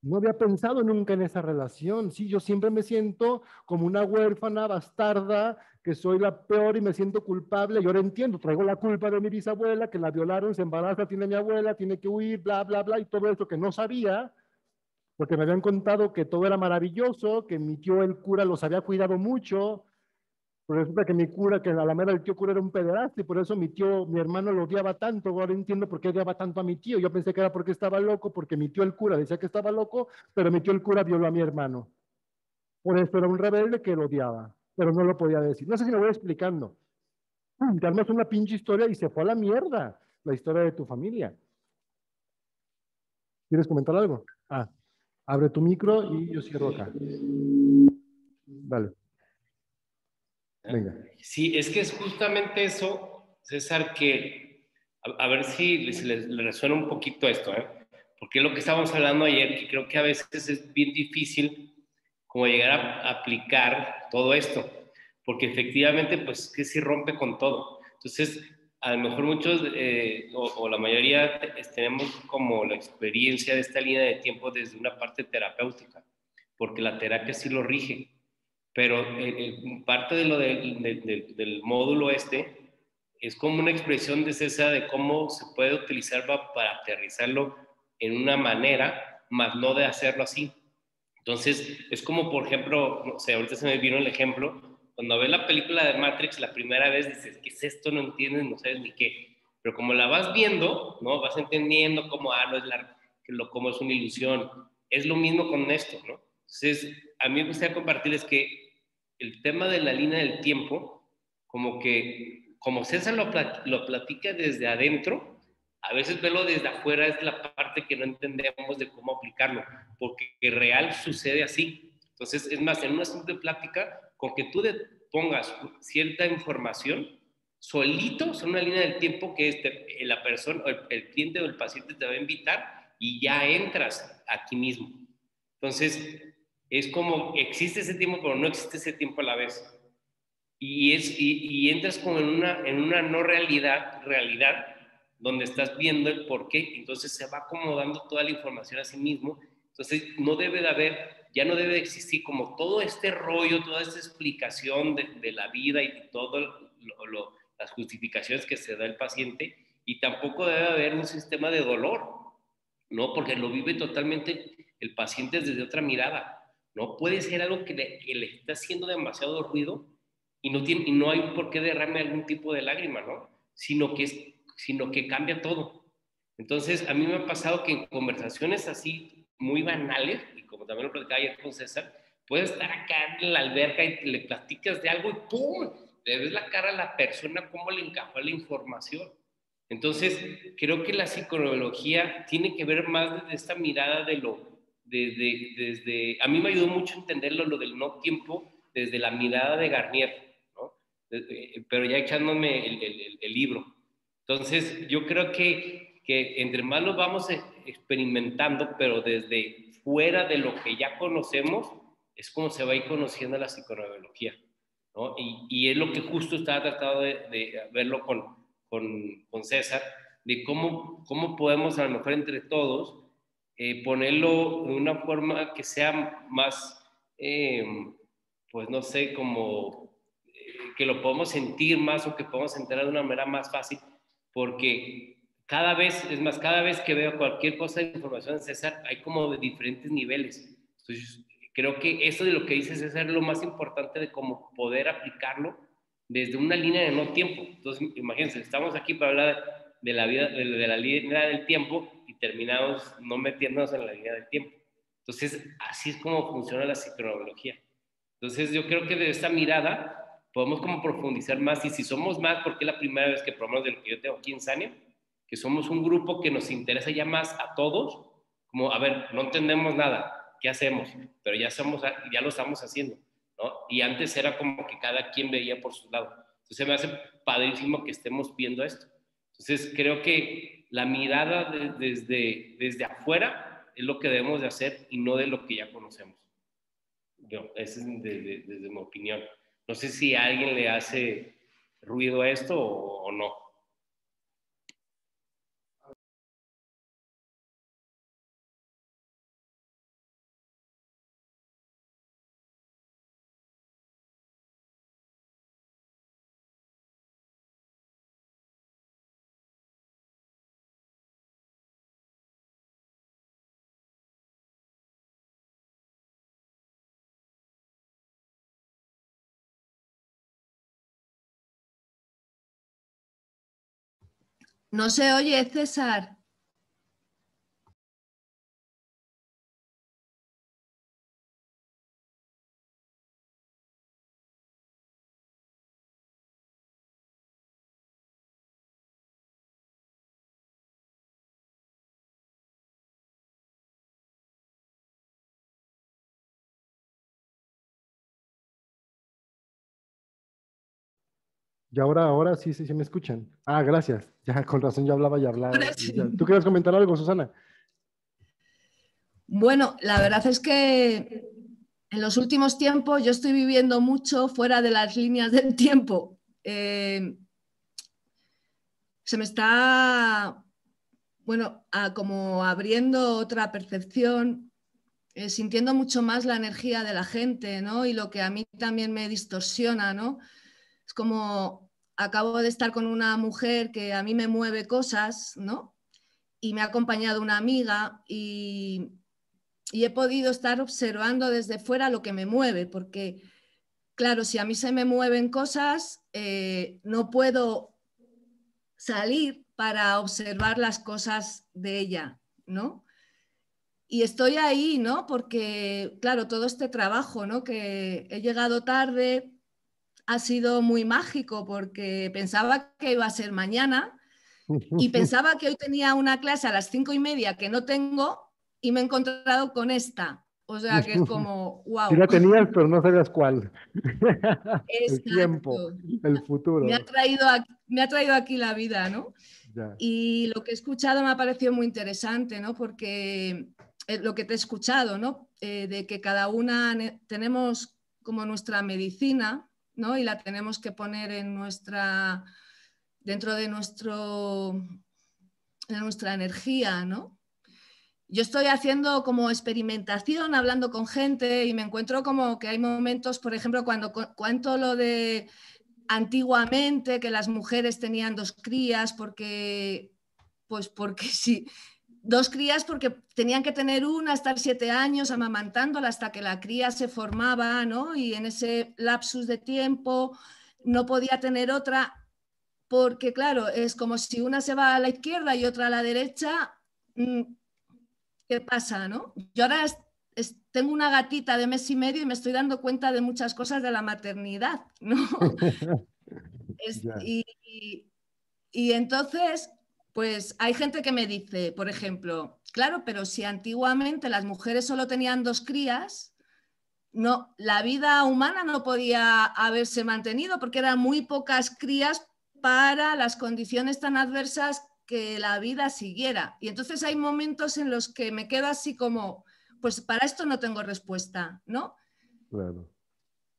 No había pensado nunca en esa relación. Sí, yo siempre me siento como una huérfana bastarda, que soy la peor y me siento culpable. Y ahora entiendo, traigo la culpa de mi bisabuela, que la violaron, se embaraza, tiene mi abuela, tiene que huir, bla, bla, bla, y todo eso que no sabía, porque me habían contado que todo era maravilloso, que mi tío el cura los había cuidado mucho, pero resulta que mi cura, que a la mera el tío cura era un pederasta y por eso mi hermano lo odiaba tanto. Ahora entiendo por qué odiaba tanto a mi tío. Yo pensé que era porque estaba loco, porque mi tío el cura decía que estaba loco, pero mi tío el cura violó a mi hermano. Por eso era un rebelde que lo odiaba, pero no lo podía decir. No sé si me voy explicando. Te armas una pinche historia y se fue a la mierda la historia de tu familia. ¿Quieres comentar algo? Ah, abre tu micro y yo cierro acá. Dale. Venga. Sí, es que es justamente eso, César, que a ver si les resuena un poquito esto, ¿eh? Porque es lo que estábamos hablando ayer, que creo que a veces es bien difícil como llegar a aplicar todo esto, porque efectivamente, pues, que si rompe con todo. Entonces, a lo mejor muchos, o la mayoría, tenemos como la experiencia de esta línea de tiempo desde una parte terapéutica, porque la terapia sí lo rige. Pero parte de lo del módulo es como una expresión de César de cómo se puede utilizar para aterrizarlo en una manera, más no de hacerlo así. Entonces, es como, por ejemplo, no sé, ahorita se me vino el ejemplo, cuando ves la película de Matrix la primera vez dices, ¿qué es esto? No entiendes, no sabes ni qué. Pero como la vas viendo, ¿no? Vas entendiendo cómo, no es cómo es una ilusión. Es lo mismo con esto, ¿no? Entonces, a mí me gustaría compartirles que el tema de la línea del tiempo, como César lo platica desde adentro, a veces verlo desde afuera es la parte que no entendemos de cómo aplicarlo, porque real sucede así. Entonces, es más, en una simple plática, con que tú pongas cierta información, solito son una línea del tiempo que la persona, el cliente o el paciente te va a invitar y ya entras aquí mismo. Entonces, es como existe ese tiempo, pero no existe ese tiempo a la vez. Y entras como en una no realidad, donde estás viendo el por qué, entonces se va acomodando toda la información a sí mismo. Entonces, ya no debe de existir como todo este rollo, toda esta explicación de la vida y todo las justificaciones que se da el paciente, y tampoco debe haber un sistema de dolor, ¿no? Porque lo vive totalmente el paciente desde otra mirada. No puede ser algo que le está haciendo demasiado ruido y no hay por qué derrame algún tipo de lágrima, ¿no? Sino que cambia todo. Entonces, a mí me ha pasado que en conversaciones así muy banales, y como también lo platicaba ayer con César, puedes estar acá en la alberca y le platicas de algo y ¡pum! Le ves la cara a la persona, cómo le encajó la información. Entonces, creo que la psiconeurología tiene que ver más desde esta mirada desde, a mí me ayudó mucho entenderlo, lo del no tiempo, desde la mirada de Garnier, ¿no? Pero ya echándome el libro. Entonces, yo creo que entre más lo vamos experimentando, pero desde fuera de lo que ya conocemos, es como se va a ir conociendo la psiconeurología, ¿no? Y es lo que justo estaba tratando de verlo con César, de cómo podemos a lo mejor entre todos ponerlo de una forma que sea más, pues no sé, como que lo podemos sentir más o que podemos entrar de una manera más fácil, porque cada vez que veo cualquier cosa de información de César, hay como de diferentes niveles. Entonces, creo que eso de lo que dice César es lo más importante de cómo poder aplicarlo desde una línea de no tiempo. Entonces, imagínense, estamos aquí para hablar de la vida, de la línea del tiempo y terminamos no metiéndonos en la línea del tiempo. Entonces, así es como funciona la psiconeurología. Entonces, yo creo que de esta mirada podemos como profundizar más, y si somos más, porque es la primera vez que por lo menos de lo que yo tengo aquí en Sania, que somos un grupo que nos interesa ya más a todos, como, a ver, no entendemos nada, ¿qué hacemos? Pero ya lo estamos haciendo, ¿no? Y antes era como que cada quien veía por su lado. Entonces me hace padrísimo que estemos viendo esto. Entonces creo que la mirada desde afuera es lo que debemos de hacer y no de lo que ya conocemos. Esa es desde mi opinión. No sé si a alguien le hace ruido a esto o no. No se oye, César. Y ahora sí, sí me escuchan. Ah, gracias. Ya, con razón, ya hablaba y hablaba. Ahora sí. ¿Tú quieres comentar algo, Susana? Bueno, la verdad es que en los últimos tiempos yo estoy viviendo mucho fuera de las líneas del tiempo. Se me está, bueno, como abriendo otra percepción sintiendo mucho más la energía de la gente, ¿no? Y lo que a mí también me distorsiona, ¿no? Es como, acabo de estar con una mujer que a mí me mueve cosas, ¿no? Y me ha acompañado una amiga y he podido estar observando desde fuera lo que me mueve, porque, claro, si a mí se me mueven cosas, no puedo salir para observar las cosas de ella, ¿no? Y estoy ahí, ¿no? Porque, claro, todo este trabajo, ¿no? Que he llegado tarde, ha sido muy mágico porque pensaba que iba a ser mañana y pensaba que hoy tenía una clase a las 5:30 que no tengo y me he encontrado con esta. O sea que es como, Sí wow. la tenías, pero no sabías cuál. El tiempo, Exacto. el Me ha futuro. traído aquí la vida, ¿no? Ya. Y lo que he escuchado me ha parecido muy interesante, ¿no? Porque lo que te he escuchado, ¿no? De que cada una tenemos como nuestra medicina, ¿no? Y la tenemos que poner dentro de nuestra energía, ¿no? Yo estoy haciendo como experimentación, hablando con gente y me encuentro como que hay momentos, por ejemplo, cuando cuento lo de antiguamente que las mujeres tenían 2 crías porque sí, 2 crías porque tenían que tener una, estar 7 años amamantándola hasta que la cría se formaba, ¿no? Y en ese lapsus de tiempo no podía tener otra porque, claro, es como si una se va a la izquierda y otra a la derecha, ¿qué pasa, no? Yo ahora tengo una gatita de 1 mes y medio y me estoy dando cuenta de muchas cosas de la maternidad, ¿no? Ya. Y entonces, pues hay gente que me dice, por ejemplo, claro, pero si antiguamente las mujeres solo tenían 2 crías, no, la vida humana no podía haberse mantenido porque eran muy pocas crías para las condiciones tan adversas que la vida siguiera. Y entonces hay momentos en los que me quedo así como, pues para esto no tengo respuesta, ¿no? Claro.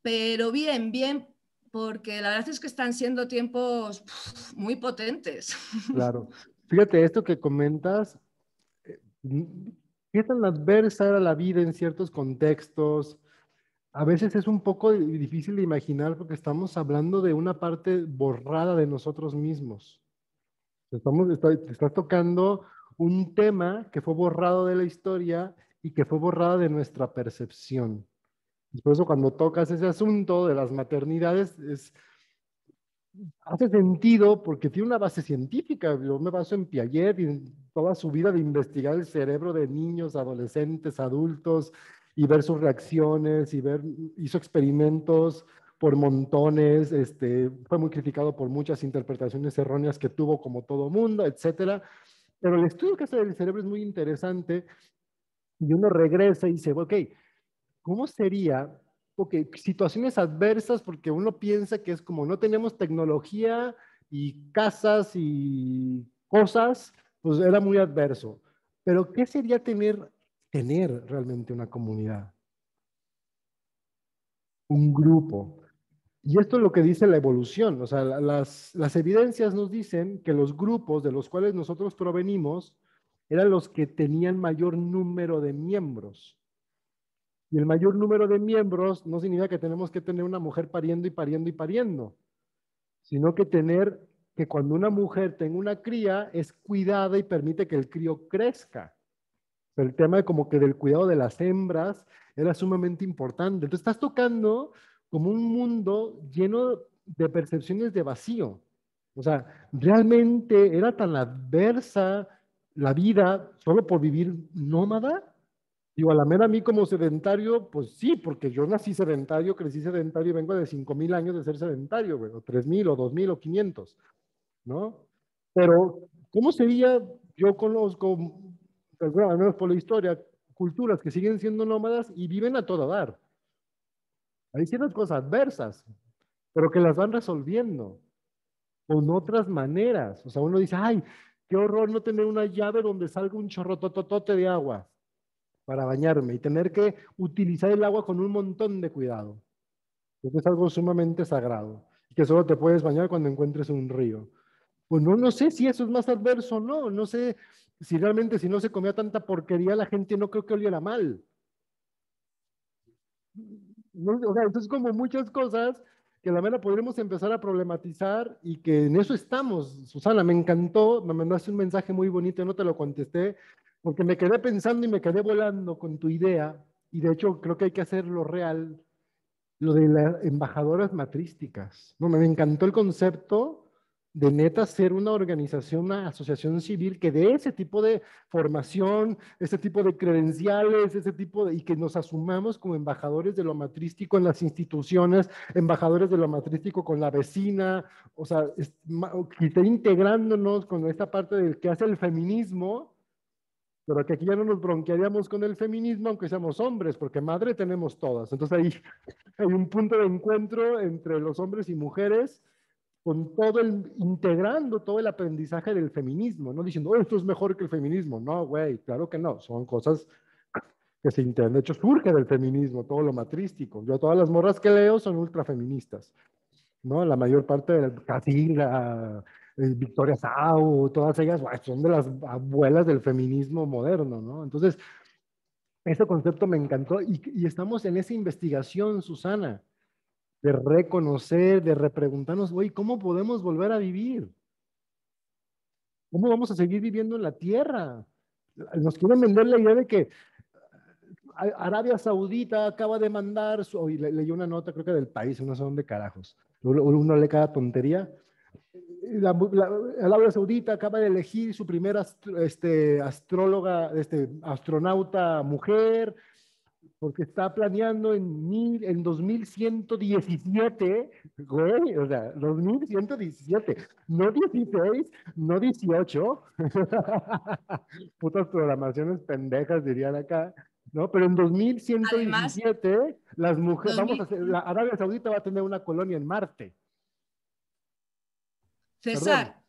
Pero bien, bien, porque la verdad es que están siendo tiempos muy potentes. Claro. Fíjate, esto que comentas, qué tan adversa era la vida en ciertos contextos. A veces es un poco difícil de imaginar porque estamos hablando de una parte borrada de nosotros mismos. Te estás tocando un tema que fue borrado de la historia y que fue borrado de nuestra percepción. Y por eso cuando tocas ese asunto de las maternidades, hace sentido porque tiene una base científica. Yo me baso en Piaget y en toda su vida de investigar el cerebro de niños, adolescentes, adultos y ver sus reacciones hizo experimentos por montones, fue muy criticado por muchas interpretaciones erróneas que tuvo como todo mundo, etcétera. Pero el estudio que hace del cerebro es muy interesante y uno regresa y dice, ok, ¿cómo sería? Porque situaciones adversas, porque uno piensa que es como no tenemos tecnología y casas y cosas, pues era muy adverso. Pero ¿qué sería tener realmente una comunidad? Un grupo. Y esto es lo que dice la evolución. O sea, las evidencias nos dicen que los grupos de los cuales nosotros provenimos eran los que tenían mayor número de miembros. Y el mayor número de miembros no significa que tenemos que tener una mujer pariendo y pariendo y pariendo, sino que cuando una mujer tenga una cría es cuidada y permite que el crío crezca. El tema de como que del cuidado de las hembras era sumamente importante. Entonces estás tocando como un mundo lleno de percepciones de vacío. O sea, realmente era tan adversa la vida solo por vivir nómada. Digo, a la mera a mí como sedentario, pues sí, porque yo nací sedentario, crecí sedentario y vengo de 5,000 años de ser sedentario, güey, o 3,000 o 2,000 o 500, ¿no? Pero, ¿cómo sería? Yo conozco, al menos por la historia, culturas que siguen siendo nómadas y viven a todo dar. Hay ciertas cosas adversas, pero que las van resolviendo con otras maneras. O sea, uno dice, ay, qué horror no tener una llave donde salga un chorro tototote de agua para bañarme y tener que utilizar el agua con un montón de cuidado. Porque es algo sumamente sagrado y que solo te puedes bañar cuando encuentres un río. Pues no sé si eso es más adverso o no. No sé si realmente si no se comía tanta porquería la gente no creo que oliera mal. No, o sea, entonces como muchas cosas que la verdad podremos empezar a problematizar y que en eso estamos. Susana, me encantó, me mandaste un mensaje muy bonito, no te lo contesté, porque me quedé pensando y me quedé volando con tu idea, y de hecho creo que hay que hacerlo real, lo de las embajadoras matrísticas. No, me encantó el concepto de neta ser una organización, una asociación civil que dé ese tipo de formación, ese tipo de credenciales, ese tipo de, y que nos asumamos como embajadores de lo matrístico en las instituciones, embajadores de lo matrístico con la vecina, o sea, que esté integrándonos con esta parte del que hace el feminismo, pero que aquí ya no nos bronquearíamos con el feminismo, aunque seamos hombres, porque madre tenemos todas. Entonces ahí hay un punto de encuentro entre los hombres y mujeres, con todo el, integrando todo el aprendizaje del feminismo, no diciendo, oh, esto es mejor que el feminismo. No, güey, claro que no, son cosas que se integran. De hecho, surge del feminismo, todo lo matrístico. Yo todas las morras que leo son ultrafeministas, ¿no? La mayor parte de casi la Victoria Sau, todas ellas bueno, son de las abuelas del feminismo moderno, ¿no? Entonces, ese concepto me encantó y estamos en esa investigación, Susana, de reconocer, de repreguntarnos, güey, ¿cómo podemos volver a vivir? ¿Cómo vamos a seguir viviendo en la tierra? Nos quieren vender la idea de que Arabia Saudita acaba de mandar, hoy leí una nota, creo que del país, no sé dónde carajos, uno lee cada tontería. Arabia Saudita acaba de elegir su primera astróloga, astronauta mujer, porque está planeando en 2117, güey, o sea, 2117, no 16, no 18, putas programaciones pendejas dirían acá, ¿no? Pero en Además, 2117, las mujeres, vamos a 2000 hacer, la Arabia Saudita va a tener una colonia en Marte, perdón. César,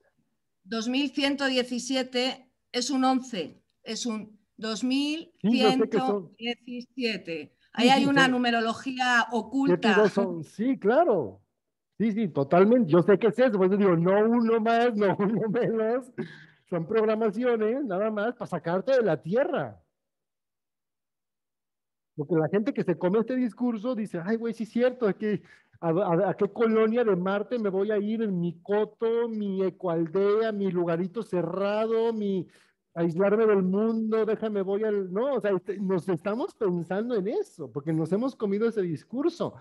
2117 es un 11, es un Sí, yo sé que son, 2117. Ahí sí, hay sí, una son numerología 7 y oculta. 2 son, sí, claro. Sí, sí, totalmente. Yo sé que es eso, por eso digo, no uno más, no uno menos. Son programaciones nada más para sacarte de la tierra. Porque la gente que se come este discurso dice, ay, güey, sí es cierto, es que a qué colonia de Marte me voy a ir en mi coto, mi ecoaldea, mi lugarito cerrado, mi aislarme del mundo, déjame voy al... No, o sea, nos estamos pensando en eso, porque nos hemos comido ese discurso.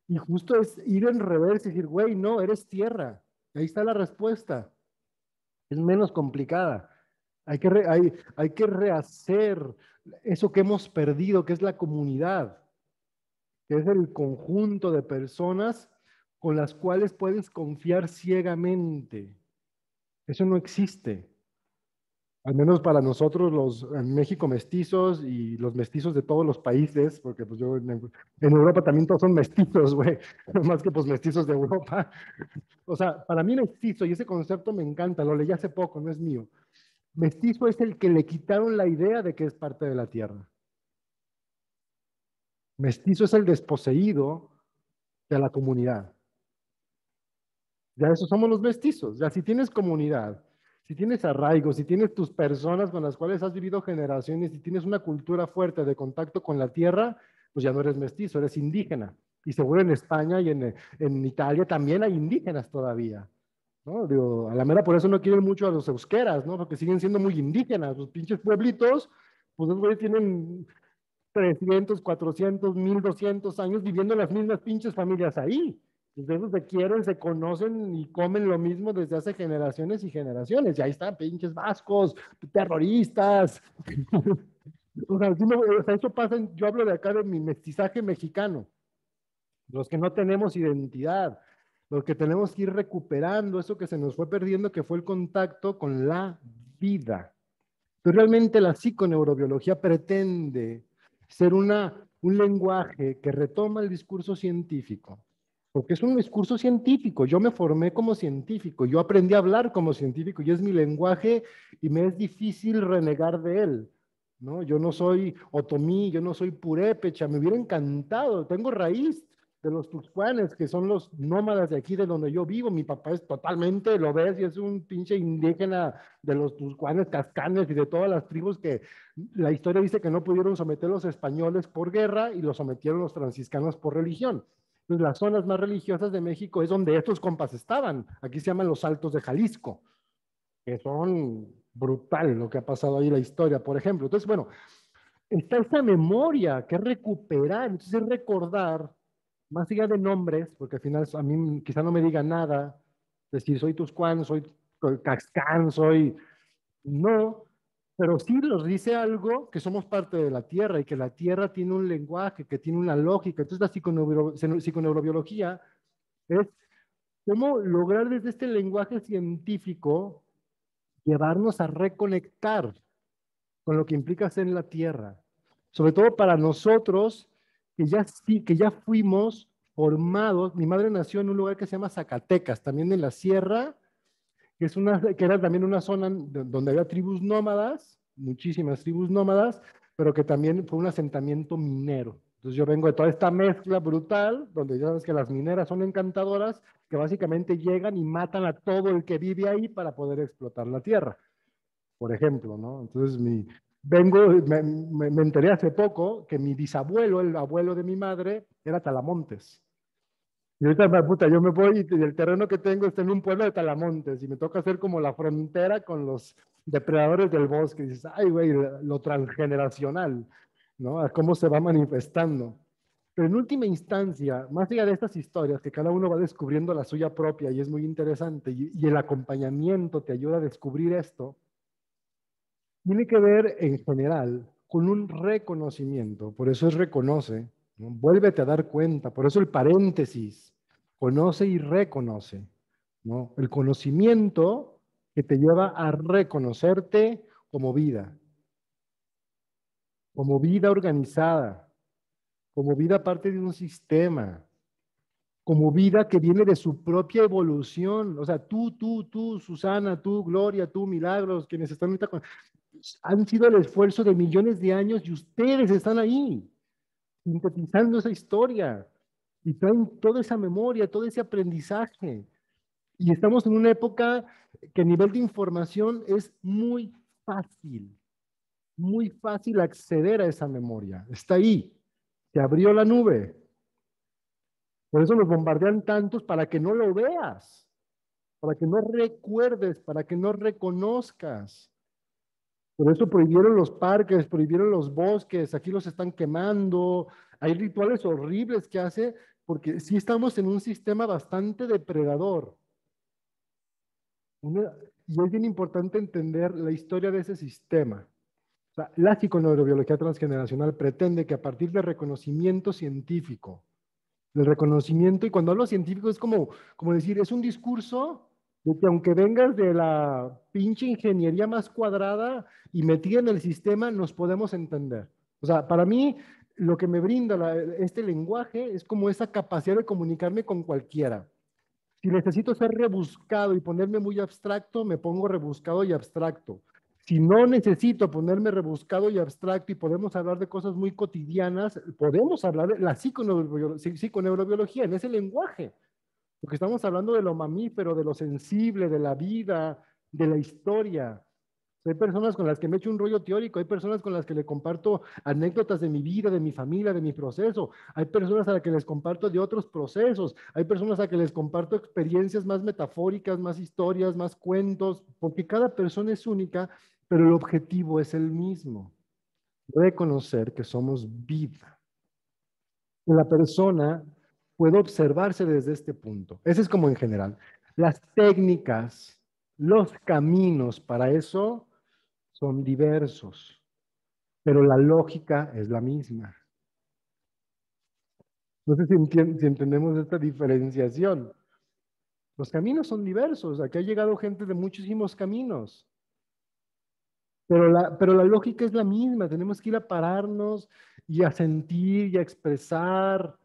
Y justo es ir en reversa y decir, güey, no, eres tierra. Ahí está la respuesta. Es menos complicada. Hay que rehacer eso que hemos perdido, que es la comunidad, que es el conjunto de personas con las cuales puedes confiar ciegamente. Eso no existe. Al menos para nosotros los en México mestizos y los mestizos de todos los países, porque pues yo en Europa también todos son mestizos, güey, más que pues mestizos de Europa. O sea, para mí mestizo, y ese concepto me encanta, lo leí hace poco, no es mío. Mestizo es el que le quitaron la idea de que es parte de la tierra. Mestizo es el desposeído de la comunidad. Ya eso somos los mestizos. Ya si tienes comunidad, si tienes arraigo, si tienes tus personas con las cuales has vivido generaciones, si tienes una cultura fuerte de contacto con la tierra, pues ya no eres mestizo, eres indígena. Y seguro en España y en Italia también hay indígenas todavía, ¿no? Digo, a la mera por eso no quieren mucho a los euskeras, ¿no? Porque siguen siendo muy indígenas. Los pinches pueblitos, pues los güeyes tienen 300, 400, 1200 años viviendo las mismas pinches familias ahí. Entonces se quieren, se conocen y comen lo mismo desde hace generaciones y generaciones. Y ahí están, pinches vascos, terroristas. O sea, o sea, eso pasa, yo hablo de acá de mi mestizaje mexicano. Los que no tenemos identidad, los que tenemos que ir recuperando eso que se nos fue perdiendo, que fue el contacto con la vida. Pero realmente la psiconeurobiología pretende ser un lenguaje que retoma el discurso científico, porque es un discurso científico. Yo me formé como científico, yo aprendí a hablar como científico y es mi lenguaje y me es difícil renegar de él, ¿no? Yo no soy otomí, yo no soy purépecha, me hubiera encantado, tengo raíz que los tuxpanes, que son los nómadas de aquí de donde yo vivo. Mi papá es totalmente, lo ves, y es un pinche indígena de los tuxpanes, cascanes y de todas las tribus que la historia dice que no pudieron someter los españoles por guerra y los sometieron los franciscanos por religión. Entonces, las zonas más religiosas de México es donde estos compas estaban. Aquí se llaman los Altos de Jalisco, que son brutal lo que ha pasado ahí en la historia, por ejemplo. Entonces, bueno, está esa memoria que recuperar, entonces recordar, más allá de nombres, porque al final a mí quizá no me diga nada, decir soy Tuscuán, soy Caxcán, soy... No, pero sí nos dice algo que somos parte de la Tierra y que la Tierra tiene un lenguaje, que tiene una lógica. Entonces la psiconeurobiología es cómo lograr desde este lenguaje científico llevarnos a reconectar con lo que implica ser en la Tierra. Sobre todo para nosotros, que ya fuimos formados. Mi madre nació en un lugar que se llama Zacatecas, también en la sierra, que era también una zona donde había tribus nómadas, muchísimas tribus nómadas, pero que también fue un asentamiento minero. Entonces yo vengo de toda esta mezcla brutal, donde ya sabes que las mineras son encantadoras, que básicamente llegan y matan a todo el que vive ahí para poder explotar la tierra, por ejemplo, ¿no? Entonces me enteré hace poco que mi bisabuelo, el abuelo de mi madre, era Talamontes. Y ahorita, puta, yo me voy y el terreno que tengo está en un pueblo de Talamontes y me toca hacer como la frontera con los depredadores del bosque. Y dices, ay, güey, lo transgeneracional, ¿no? A cómo se va manifestando. Pero en última instancia, más allá de estas historias, que cada uno va descubriendo la suya propia y es muy interesante, y el acompañamiento te ayuda a descubrir esto, tiene que ver en general con un reconocimiento. Por eso es reconoce, ¿no? Vuélvete a dar cuenta. Por eso el paréntesis, conoce y reconoce, ¿no? El conocimiento que te lleva a reconocerte como vida organizada, como vida parte de un sistema, como vida que viene de su propia evolución. O sea, tú, Susana, tú, Gloria, tú, Milagros, quienes están ahorita han sido el esfuerzo de millones de años y ustedes están ahí, sintetizando esa historia y traen toda esa memoria, todo ese aprendizaje. Y estamos en una época que a nivel de información es muy fácil acceder a esa memoria. Está ahí, se abrió la nube. Por eso nos bombardean tantos para que no lo veas, para que no recuerdes, para que no reconozcas. Por eso prohibieron los parques, prohibieron los bosques, aquí los están quemando. Hay rituales horribles que hace, porque sí estamos en un sistema bastante depredador. Y es bien importante entender la historia de ese sistema. O sea, la psiconeurobiología transgeneracional pretende que a partir del reconocimiento científico, del reconocimiento, y cuando hablo científico es como decir, es un discurso de que aunque vengas de la pinche ingeniería más cuadrada y metida en el sistema, nos podemos entender. O sea, para mí, lo que me brinda este lenguaje es como esa capacidad de comunicarme con cualquiera. Si necesito ser rebuscado y ponerme muy abstracto, me pongo rebuscado y abstracto. Si no necesito ponerme rebuscado y abstracto y podemos hablar de cosas muy cotidianas, podemos hablar de la psiconeurobiología en ese lenguaje. Porque estamos hablando de lo mamífero, de lo sensible, de la vida, de la historia. Hay personas con las que me echo un rollo teórico, hay personas con las que le comparto anécdotas de mi vida, de mi familia, de mi proceso, hay personas a las que les comparto de otros procesos, hay personas a las que les comparto experiencias más metafóricas, más historias, más cuentos, porque cada persona es única, pero el objetivo es el mismo, reconocer que somos vida. La persona puede observarse desde este punto. Ese es como en general. Las técnicas, los caminos para eso son diversos, pero la lógica es la misma. No sé si entendemos esta diferenciación. Los caminos son diversos. Aquí ha llegado gente de muchísimos caminos. Pero la lógica es la misma. Tenemos que ir a pararnos y a sentir y a expresar,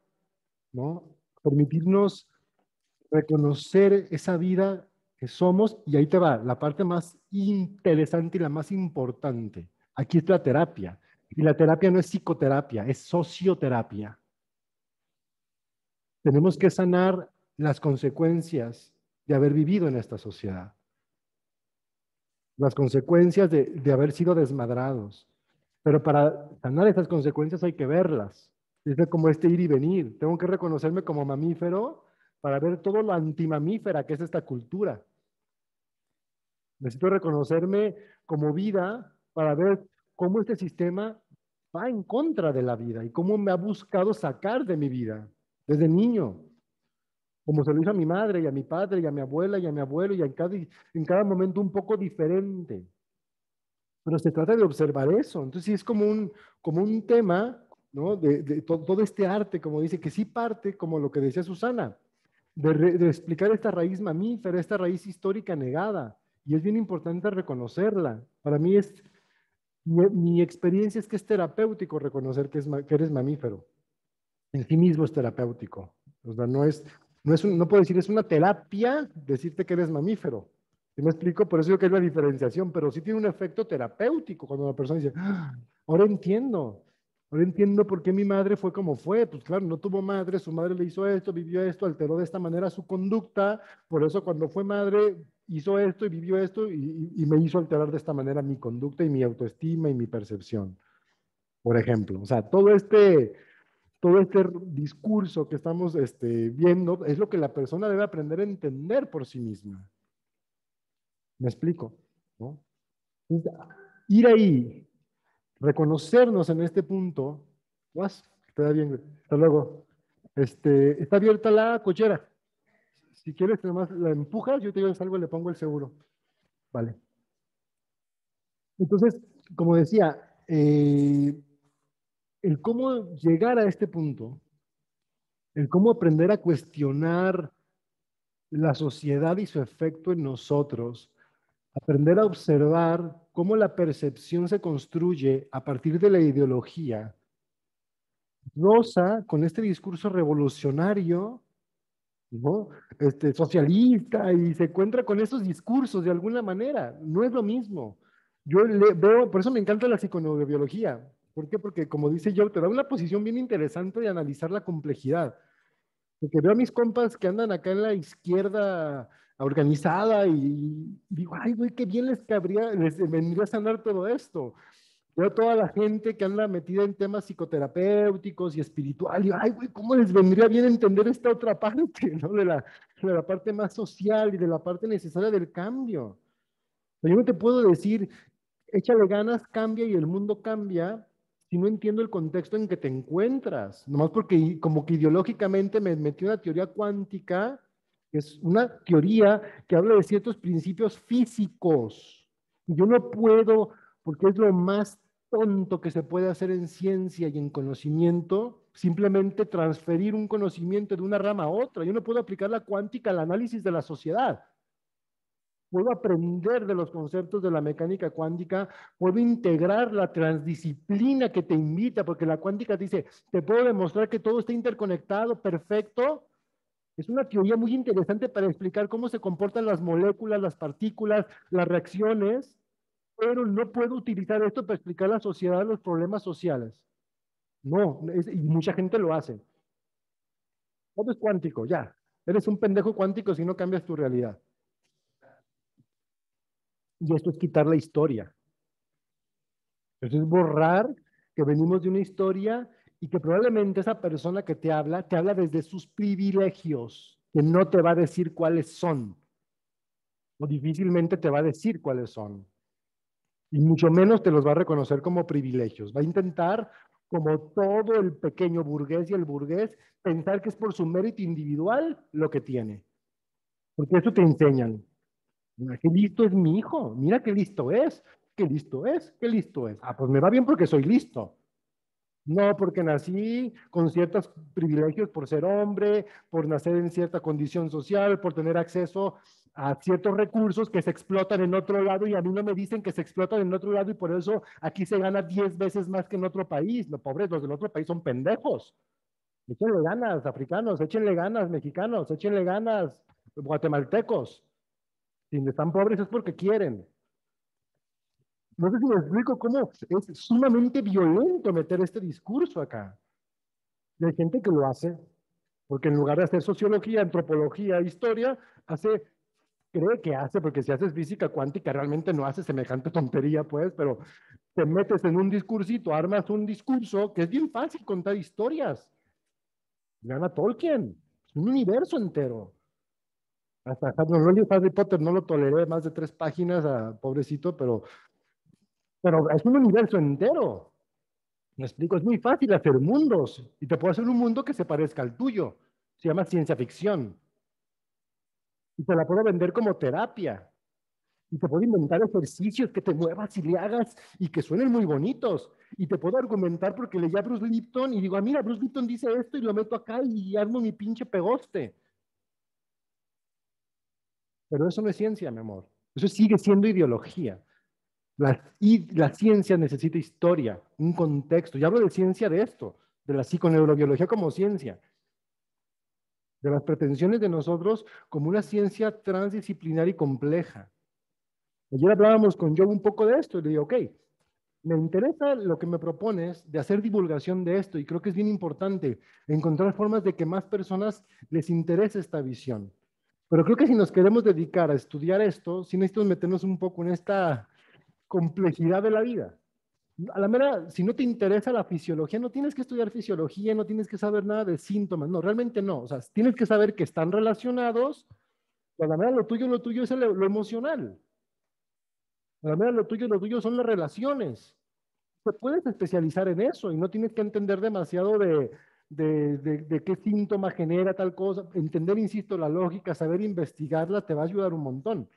¿no? Permitirnos reconocer esa vida que somos. Y ahí te va, la parte más interesante y la más importante. Aquí es la terapia. Y la terapia no es psicoterapia, es socioterapia. tenemos que sanar las consecuencias de haber vivido en esta sociedad, las consecuencias de haber sido desmadrados. Pero para sanar esas consecuencias hay que verlas. Es como este ir y venir. Tengo que reconocerme como mamífero para ver todo lo antimamífera que es esta cultura. Necesito reconocerme como vida para ver cómo este sistema va en contra de la vida y cómo me ha buscado sacar de mi vida desde niño, como se lo hizo a mi madre y a mi padre y a mi abuela y a mi abuelo y en cada momento un poco diferente. Pero se trata de observar eso. Entonces sí es como un tema, ¿no? Todo este arte, como dice, que sí parte, como lo que decía Susana, de explicar esta raíz mamífera, esta raíz histórica negada. Y es bien importante reconocerla. Para mí mi experiencia es que es terapéutico reconocer que eres mamífero. En sí mismo es terapéutico. O sea, no puedo decir, es una terapia decirte que eres mamífero. ¿Sí me explico? Por eso digo que es la diferenciación, pero sí tiene un efecto terapéutico cuando la persona dice, "Ah, ahora entiendo por qué mi madre fue como fue. Pues claro, no tuvo madre, su madre le hizo esto, vivió esto, alteró de esta manera su conducta, por eso cuando fue madre hizo esto y vivió esto y me hizo alterar de esta manera mi conducta y mi autoestima y mi percepción, por ejemplo. O sea, todo este discurso que estamos viendo es lo que la persona debe aprender a entender por sí misma. ¿Me explico? ¿No? Entonces, ir ahí, reconocernos en este punto, ¿vas? Está bien, hasta luego. Está abierta la cochera. Si quieres, nomás la empujas, yo te digo algo, le pongo el seguro. Vale. Entonces, como decía, el cómo llegar a este punto, el cómo aprender a cuestionar la sociedad y su efecto en nosotros, aprender a observar cómo la percepción se construye a partir de la ideología, roza con este discurso revolucionario, ¿no? Socialista, y se encuentra con esos discursos de alguna manera. No es lo mismo. Veo, por eso me encanta la psiconeurobiología. ¿Por qué? Porque, como dice Joe, te da una posición bien interesante de analizar la complejidad. Porque veo a mis compas que andan acá en la izquierda organizada y digo, ay, güey, qué bien les vendría a sanar todo esto. Veo toda la gente que anda metida en temas psicoterapéuticos y espiritual, y ay, güey, ¿cómo les vendría bien entender esta otra parte, ¿no? De la parte más social y de la parte necesaria del cambio. Yo no te puedo decir, échale ganas, cambia y el mundo cambia, si no entiendo el contexto en que te encuentras. Nomás porque como que ideológicamente me metí una teoría cuántica, que es una teoría que habla de ciertos principios físicos. Y yo no puedo, porque es lo más tonto que se puede hacer en ciencia y en conocimiento, simplemente transferir un conocimiento de una rama a otra. Yo no puedo aplicar la cuántica al análisis de la sociedad. Puedo aprender de los conceptos de la mecánica cuántica, puedo integrar la transdisciplina que te invita, porque la cuántica dice, te puedo demostrar que todo está interconectado, perfecto. Es una teoría muy interesante para explicar cómo se comportan las moléculas, las partículas, las reacciones, pero no puedo utilizar esto para explicar la sociedad, los problemas sociales. No, y mucha gente lo hace. Todo es cuántico, ya. Eres un pendejo cuántico si no cambias tu realidad. Y esto es quitar la historia. Eso es borrar que venimos de una historia y que probablemente esa persona que te habla desde sus privilegios, que no te va a decir cuáles son, o difícilmente te va a decir cuáles son, y mucho menos te los va a reconocer como privilegios. Va a intentar, como todo el pequeño burgués y el burgués, pensar que es por su mérito individual lo que tiene, porque eso te enseñan. Mira, qué listo es mi hijo, mira qué listo es, qué listo es, qué listo es. Ah, pues me va bien porque soy listo. No, porque nací con ciertos privilegios por ser hombre, por nacer en cierta condición social, por tener acceso a ciertos recursos que se explotan en otro lado y a mí no me dicen que se explotan en otro lado y por eso aquí se gana 10 veces más que en otro país. Los pobres, los del otro país son pendejos. Échenle ganas, africanos, échenle ganas, mexicanos, échenle ganas, guatemaltecos. Si están pobres es porque quieren. No sé si me explico cómo es sumamente violento meter este discurso acá. Y hay gente que lo hace. Porque en lugar de hacer sociología, antropología, historia, cree que hace, porque si haces física cuántica realmente no hace semejante tontería, pues, pero te metes en un discursito, armas un discurso que es bien fácil contar historias. Gana Tolkien, es un universo entero. Hasta Harry Potter no lo toleré más de 3 páginas, pobrecito, pero es un universo entero. Me explico, es muy fácil hacer mundos y te puedo hacer un mundo que se parezca al tuyo. Se llama ciencia ficción y te la puedo vender como terapia. Y te puedo inventar ejercicios que te muevas y le hagas y que suenen muy bonitos. Y te puedo argumentar porque leí a Bruce Lipton y digo, mira, Bruce Lipton dice esto y lo meto acá y armo mi pinche pegoste. Pero eso no es ciencia, mi amor. Eso sigue siendo ideología. La ciencia necesita historia, un contexto. Y hablo de ciencia de esto, de la psiconeurobiología como ciencia, de las pretensiones de nosotros como una ciencia transdisciplinar y compleja. Ayer hablábamos con Joe un poco de esto y le digo, ok, me interesa lo que me propones de hacer divulgación de esto y creo que es bien importante encontrar formas de que más personas les interese esta visión. Pero creo que si nos queremos dedicar a estudiar esto, sí necesitamos meternos un poco en esta complejidad de la vida. A la mera, si no te interesa la fisiología, no tienes que estudiar fisiología, no tienes que saber nada de síntomas, no, realmente no. O sea, tienes que saber que están relacionados, pero a la mera lo tuyo es lo emocional. A la mera lo tuyo son las relaciones. Te puedes especializar en eso y no tienes que entender demasiado de qué síntoma genera tal cosa. Entender, insisto, la lógica, saber investigarla, te va a ayudar un montón.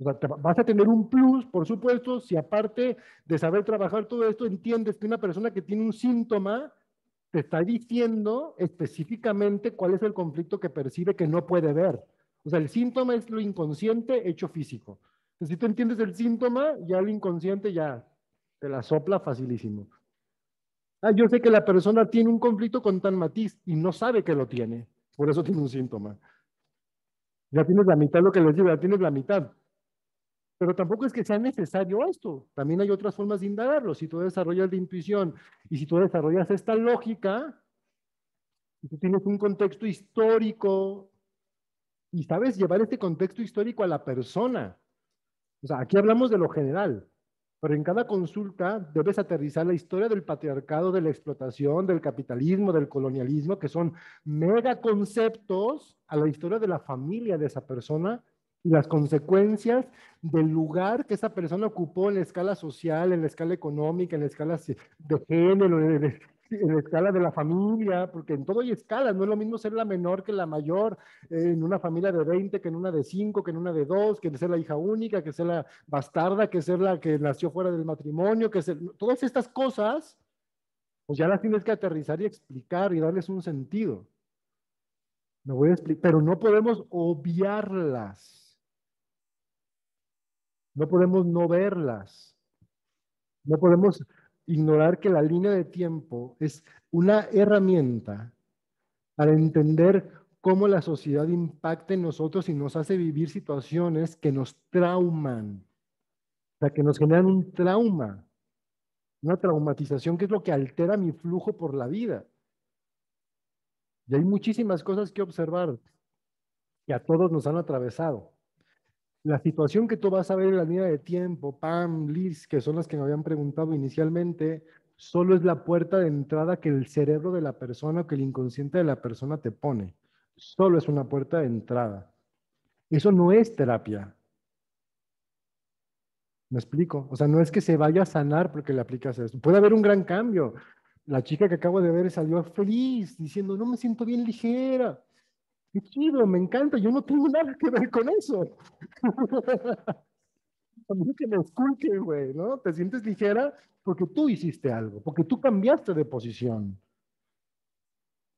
O sea, vas a tener un plus, por supuesto, si aparte de saber trabajar todo esto, entiendes que una persona que tiene un síntoma te está diciendo específicamente cuál es el conflicto que percibe que no puede ver. O sea, el síntoma es lo inconsciente hecho físico. Entonces, si tú entiendes el síntoma, ya el inconsciente ya te la sopla facilísimo. Ah, yo sé que la persona tiene un conflicto con tan matiz y no sabe que lo tiene. Por eso tiene un síntoma. Ya tienes la mitad de lo que les digo, ya tienes la mitad. Pero tampoco es que sea necesario esto. También hay otras formas de indagarlo. Si tú desarrollas la intuición y si tú desarrollas esta lógica, si tú tienes un contexto histórico y sabes llevar este contexto histórico a la persona. O sea, aquí hablamos de lo general, pero en cada consulta debes aterrizar la historia del patriarcado, de la explotación, del capitalismo, del colonialismo, que son mega conceptos a la historia de la familia de esa persona y las consecuencias del lugar que esa persona ocupó en la escala social, en la escala económica, en la escala de género, en la escala de la familia, porque en todo hay escalas, no es lo mismo ser la menor que la mayor, en una familia de 20 que en una de 5, que en una de 2, que ser la hija única, que ser la bastarda, que ser la que nació fuera del matrimonio, todas estas cosas, pues ya las tienes que aterrizar y explicar y darles un sentido. Me voy a explicar, pero no podemos obviarlas. No podemos no verlas. No podemos ignorar que la línea de tiempo es una herramienta para entender cómo la sociedad impacta en nosotros y nos hace vivir situaciones que nos trauman, o sea, que nos generan un trauma, una traumatización que es lo que altera mi flujo por la vida. Y hay muchísimas cosas que observar que a todos nos han atravesado. La situación que tú vas a ver en la línea de tiempo, Pam, Liz, que son las que me habían preguntado inicialmente, solo es la puerta de entrada que el cerebro de la persona o que el inconsciente de la persona te pone. Solo es una puerta de entrada. Eso no es terapia. ¿Me explico? O sea, no es que se vaya a sanar porque le aplicas eso. Puede haber un gran cambio. La chica que acabo de ver salió feliz, diciendo, no me siento bien ligera. Qué chido, me encanta, yo no tengo nada que ver con eso. A mí que me esculque, güey, ¿no? Te sientes ligera porque tú hiciste algo, porque tú cambiaste de posición,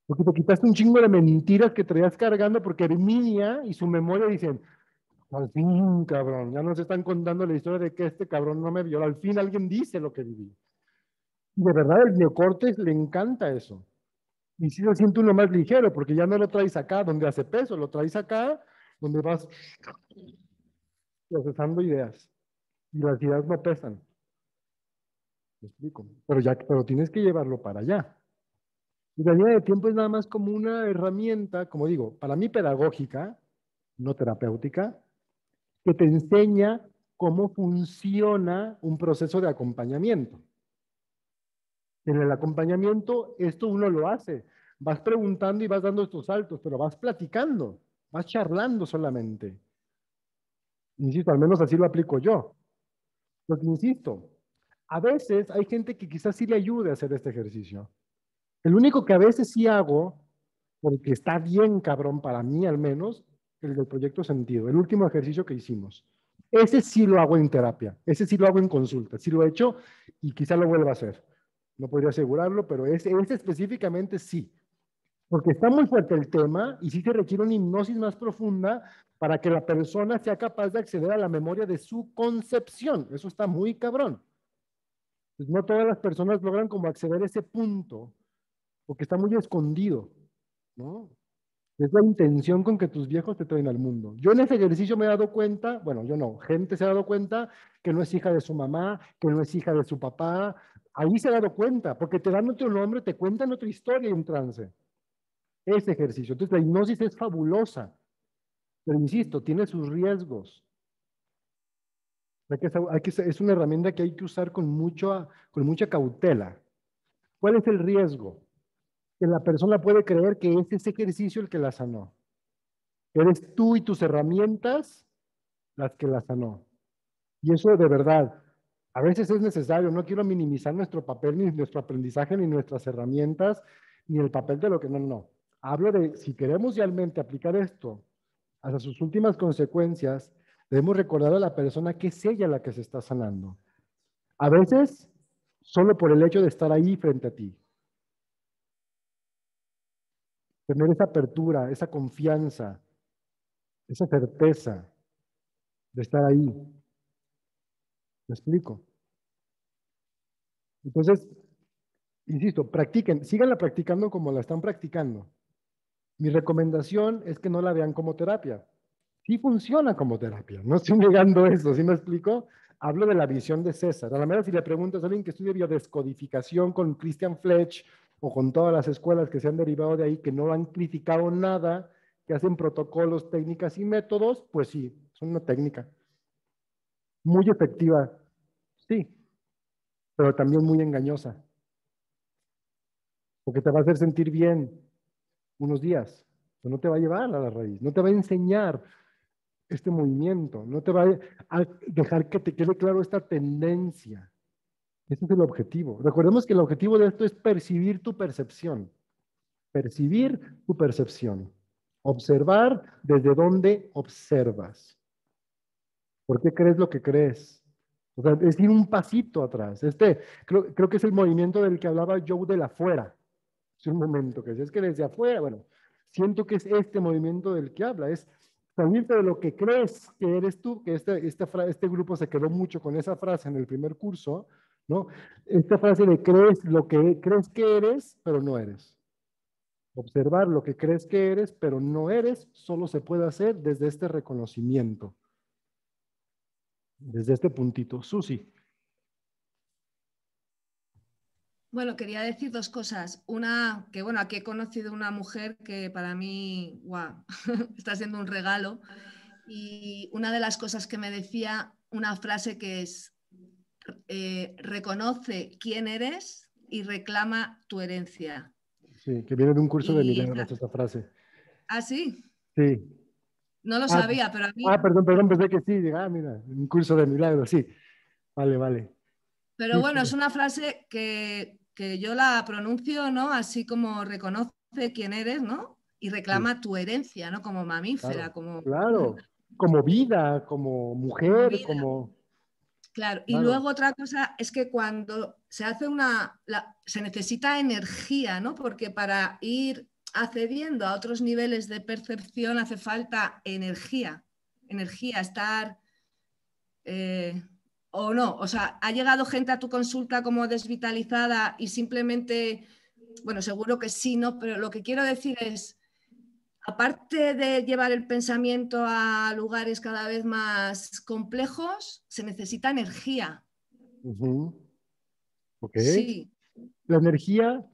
porque te quitaste un chingo de mentiras que traías cargando porque Herminia y su memoria dicen, al fin, cabrón, ya nos están contando la historia de que este cabrón no me viola, al fin alguien dice lo que viví. Y de verdad, el neocortes le encanta eso. Y sí se siente uno más ligero porque ya no lo traes acá donde hace peso, lo traes acá donde vas procesando ideas. Y las ideas no pesan. ¿Me explico? Pero tienes que llevarlo para allá. Y la línea de tiempo es nada más como una herramienta, como digo, para mí pedagógica, no terapéutica, que te enseña cómo funciona un proceso de acompañamiento. En el acompañamiento, esto uno lo hace. Vas preguntando y vas dando estos saltos, pero vas platicando, vas charlando solamente. Insisto, al menos así lo aplico yo. Porque insisto, a veces hay gente que quizás sí le ayude a hacer este ejercicio. El único que a veces sí hago, porque está bien cabrón para mí al menos, el del proyecto Sentido, el último ejercicio que hicimos. Ese sí lo hago en terapia, ese sí lo hago en consulta, sí lo he hecho y quizá lo vuelva a hacer. No podría asegurarlo, pero ese específicamente sí, porque está muy fuerte el tema y sí se requiere una hipnosis más profunda para que la persona sea capaz de acceder a la memoria de su concepción. Eso está muy cabrón. Pues no todas las personas logran como acceder a ese punto, porque está muy escondido, ¿no? Es la intención con que tus viejos te traen al mundo. Yo en ese ejercicio me he dado cuenta, bueno, yo no, gente se ha dado cuenta que no es hija de su mamá, que no es hija de su papá. Ahí se ha dado cuenta, porque te dan otro nombre, te cuentan otra historia y un trance. Ese ejercicio. Entonces la hipnosis es fabulosa, pero insisto, tiene sus riesgos. Es una herramienta que hay que usar con mucha cautela. ¿Cuál es el riesgo? Que la persona puede creer que es ese ejercicio el que la sanó. Eres tú y tus herramientas las que la sanó. Y eso de verdad, a veces es necesario. No quiero minimizar nuestro papel, ni nuestro aprendizaje, ni nuestras herramientas, ni el papel de lo que no. Hablo de si queremos realmente aplicar esto hasta sus últimas consecuencias, debemos recordar a la persona que es ella la que se está sanando. A veces, solo por el hecho de estar ahí frente a ti. Tener esa apertura, esa confianza, esa certeza de estar ahí. ¿Me explico? Entonces, insisto, practiquen, síganla practicando como la están practicando. Mi recomendación es que no la vean como terapia. Sí funciona como terapia, no estoy negando eso, ¿sí me explico? Hablo de la visión de César. A la mera si le preguntas a alguien que estudie biodescodificación con Christian Fletch o con todas las escuelas que se han derivado de ahí, que no han criticado nada, que hacen protocolos, técnicas y métodos, pues sí, es una técnica muy efectiva, sí, pero también muy engañosa, porque te va a hacer sentir bien unos días, pero no te va a llevar a la raíz, no te va a enseñar este movimiento, no te va a dejar que te quede claro esta tendencia. Ese es el objetivo. Recordemos que el objetivo de esto es percibir tu percepción, observar desde dónde observas. ¿Por qué crees lo que crees? O sea, es ir un pasito atrás. Creo que es el movimiento del que hablaba Joe de la afuera. Es un momento que es que desde afuera, bueno, siento que es este movimiento del que habla, es salirte de lo que crees que eres tú, que este grupo se quedó mucho con esa frase en el primer curso, ¿no? Esta frase de crees lo que crees que eres, pero no eres. Observar lo que crees que eres, pero no eres, solo se puede hacer desde este reconocimiento, desde este puntito. Susi. Bueno, quería decir dos cosas. Una, que bueno, aquí he conocido una mujer que para mí, wow, está siendo un regalo. Y una de las cosas que me decía, una frase que es, reconoce quién eres y reclama tu herencia. Sí, que viene de un curso de Y milagros esta frase. ¿Ah, sí? Sí. No lo Ah, sabía, pero a mí... perdón, pensé que sí. Mira, un curso de milagros, sí. Vale. Pero Sí, bueno, es una frase que yo la pronuncio, ¿no? Así como reconoce quién eres, ¿no? Y sí, reclama tu herencia, ¿no? Como mamífera, claro. Como vida, como como mujer, vida. como... Claro. Y Claro. luego otra cosa es que cuando se hace se necesita energía, ¿no? Porque para ir accediendo a otros niveles de percepción hace falta energía. Energía, estar... o no, o sea, ha llegado gente a tu consulta como desvitalizada y simplemente, bueno, seguro que sí, ¿no? Pero lo que quiero decir es, aparte de llevar el pensamiento a lugares cada vez más complejos, se necesita energía. Ujú. Ok. Sí. La energía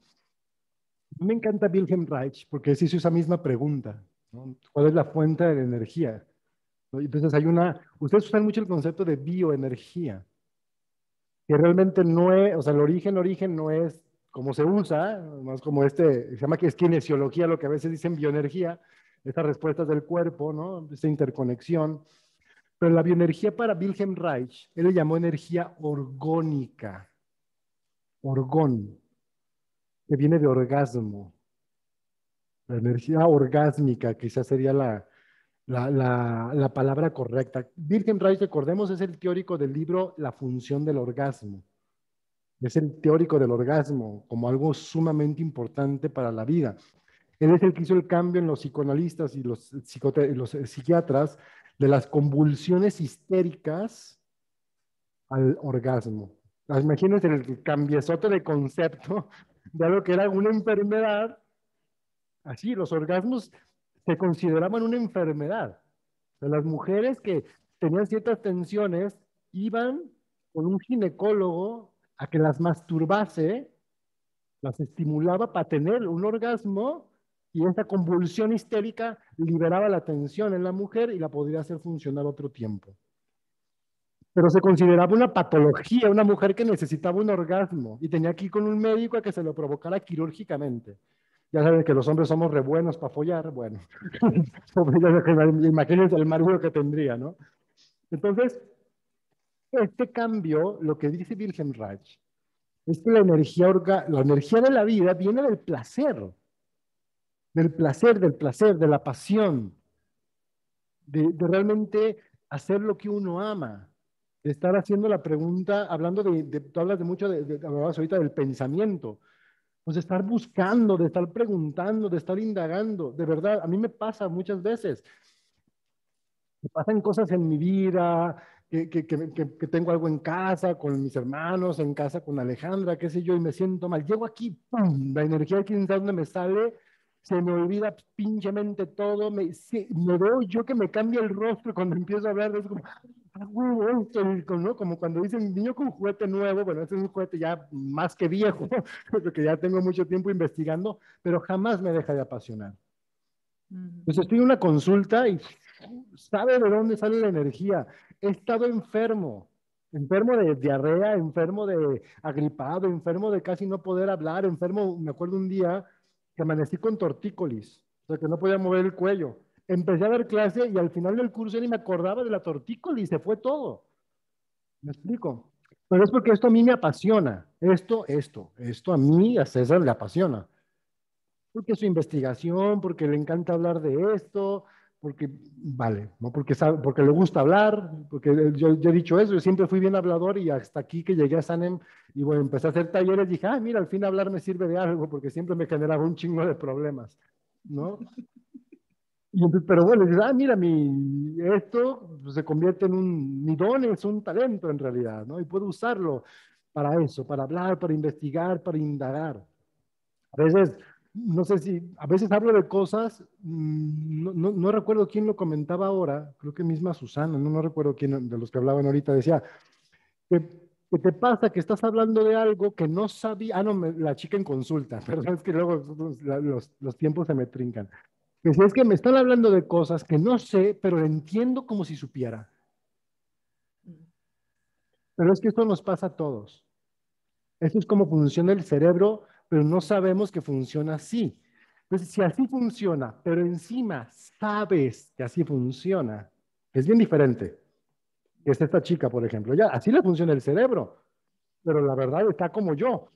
Me encanta Wilhelm Reich porque se hizo esa misma pregunta, ¿no? ¿Cuál es la fuente de la energía? ¿No? Entonces ustedes usan mucho el concepto de bioenergía, que realmente no es, o sea, el origen no es como se usa, más como se llama que es kinesiología, lo que a veces dicen bioenergía, estas respuestas del cuerpo, ¿no? Esta interconexión. Pero la bioenergía para Wilhelm Reich, él le llamó energía orgónica, orgón, que viene de orgasmo. La energía orgásmica quizás sería la palabra correcta. Wilhelm Reich, recordemos, es el teórico del libro La función del orgasmo. Es el teórico del orgasmo como algo sumamente importante para la vida. Él es el que hizo el cambio en los psicoanalistas y los psiquiatras de las convulsiones histéricas al orgasmo. Imagínense el cambiezote de concepto de algo que era una enfermedad. Así, los orgasmos se consideraban una enfermedad. O sea, las mujeres que tenían ciertas tensiones iban con un ginecólogo a que las masturbase, las estimulaba para tener un orgasmo y esa convulsión histérica liberaba la tensión en la mujer y la podría hacer funcionar otro tiempo. Pero se consideraba una patología, una mujer que necesitaba un orgasmo y tenía que ir con un médico a que se lo provocara quirúrgicamente. Ya saben que los hombres somos re buenos para follar, bueno, imagínense el marido que tendría, ¿no? Entonces, este cambio, lo que dice Wilhelm Reich, es que la energía de la vida viene del placer, de la pasión, de realmente hacer lo que uno ama, de estar haciendo la pregunta, hablando tú hablas de mucho, hablabas ahorita del pensamiento, pues de estar buscando, de estar preguntando, de estar indagando. De verdad, a mí me pasa muchas veces. Me pasan cosas en mi vida, que tengo algo en casa, con mis hermanos, en casa con Alejandra, qué sé yo, y me siento mal. Llego aquí, ¡pum! La energía de quién sabe dónde me sale, se me olvida pinchemente todo, me veo yo que me cambia el rostro cuando empiezo a hablar, es como, ¿no? Como cuando dicen niño con juguete nuevo, bueno, este es un juguete ya más que viejo, porque ya tengo mucho tiempo investigando, pero jamás me deja de apasionar. Pues estoy en una consulta y sabe de dónde sale la energía. He estado enfermo, enfermo de diarrea, enfermo de agripado, enfermo de casi no poder hablar, enfermo, me acuerdo un día que amanecí con tortícolis, o sea que no podía mover el cuello. Empecé a dar clase y al final del curso ya ni me acordaba de la tortícolis, se fue todo. ¿Me explico? Pero es porque esto a mí me apasiona. Esto a mí, a César, le apasiona. Porque su investigación, porque le encanta hablar de esto, porque, vale, ¿no? Porque le gusta hablar, porque yo he dicho eso, yo siempre fui bien hablador y hasta aquí que llegué a Sanem y bueno, empecé a hacer talleres, dije, mira, al fin hablar me sirve de algo, porque siempre me generaba un chingo de problemas, ¿no? Y entonces, pero bueno, dices, mira, esto pues, se convierte en mi don es un talento en realidad, ¿no? Y puedo usarlo para eso, para hablar, para investigar, para indagar. A veces, no sé si, a veces hablo de cosas, no recuerdo quién lo comentaba ahora, creo que misma Susana, no recuerdo quién de los que hablaban ahorita, decía, ¿qué te pasa? Que estás hablando de algo que no sabía, no, la chica en consulta, perdón, es que luego los tiempos se me trincan. Decía, es que me están hablando de cosas que no sé, pero entiendo como si supiera. Pero es que esto nos pasa a todos. Esto es como funciona el cerebro, pero no sabemos que funciona así. Entonces, si así funciona, pero encima sabes que así funciona, es bien diferente. Es esta chica, por ejemplo. Ya, así le funciona el cerebro, pero la verdad está como yo,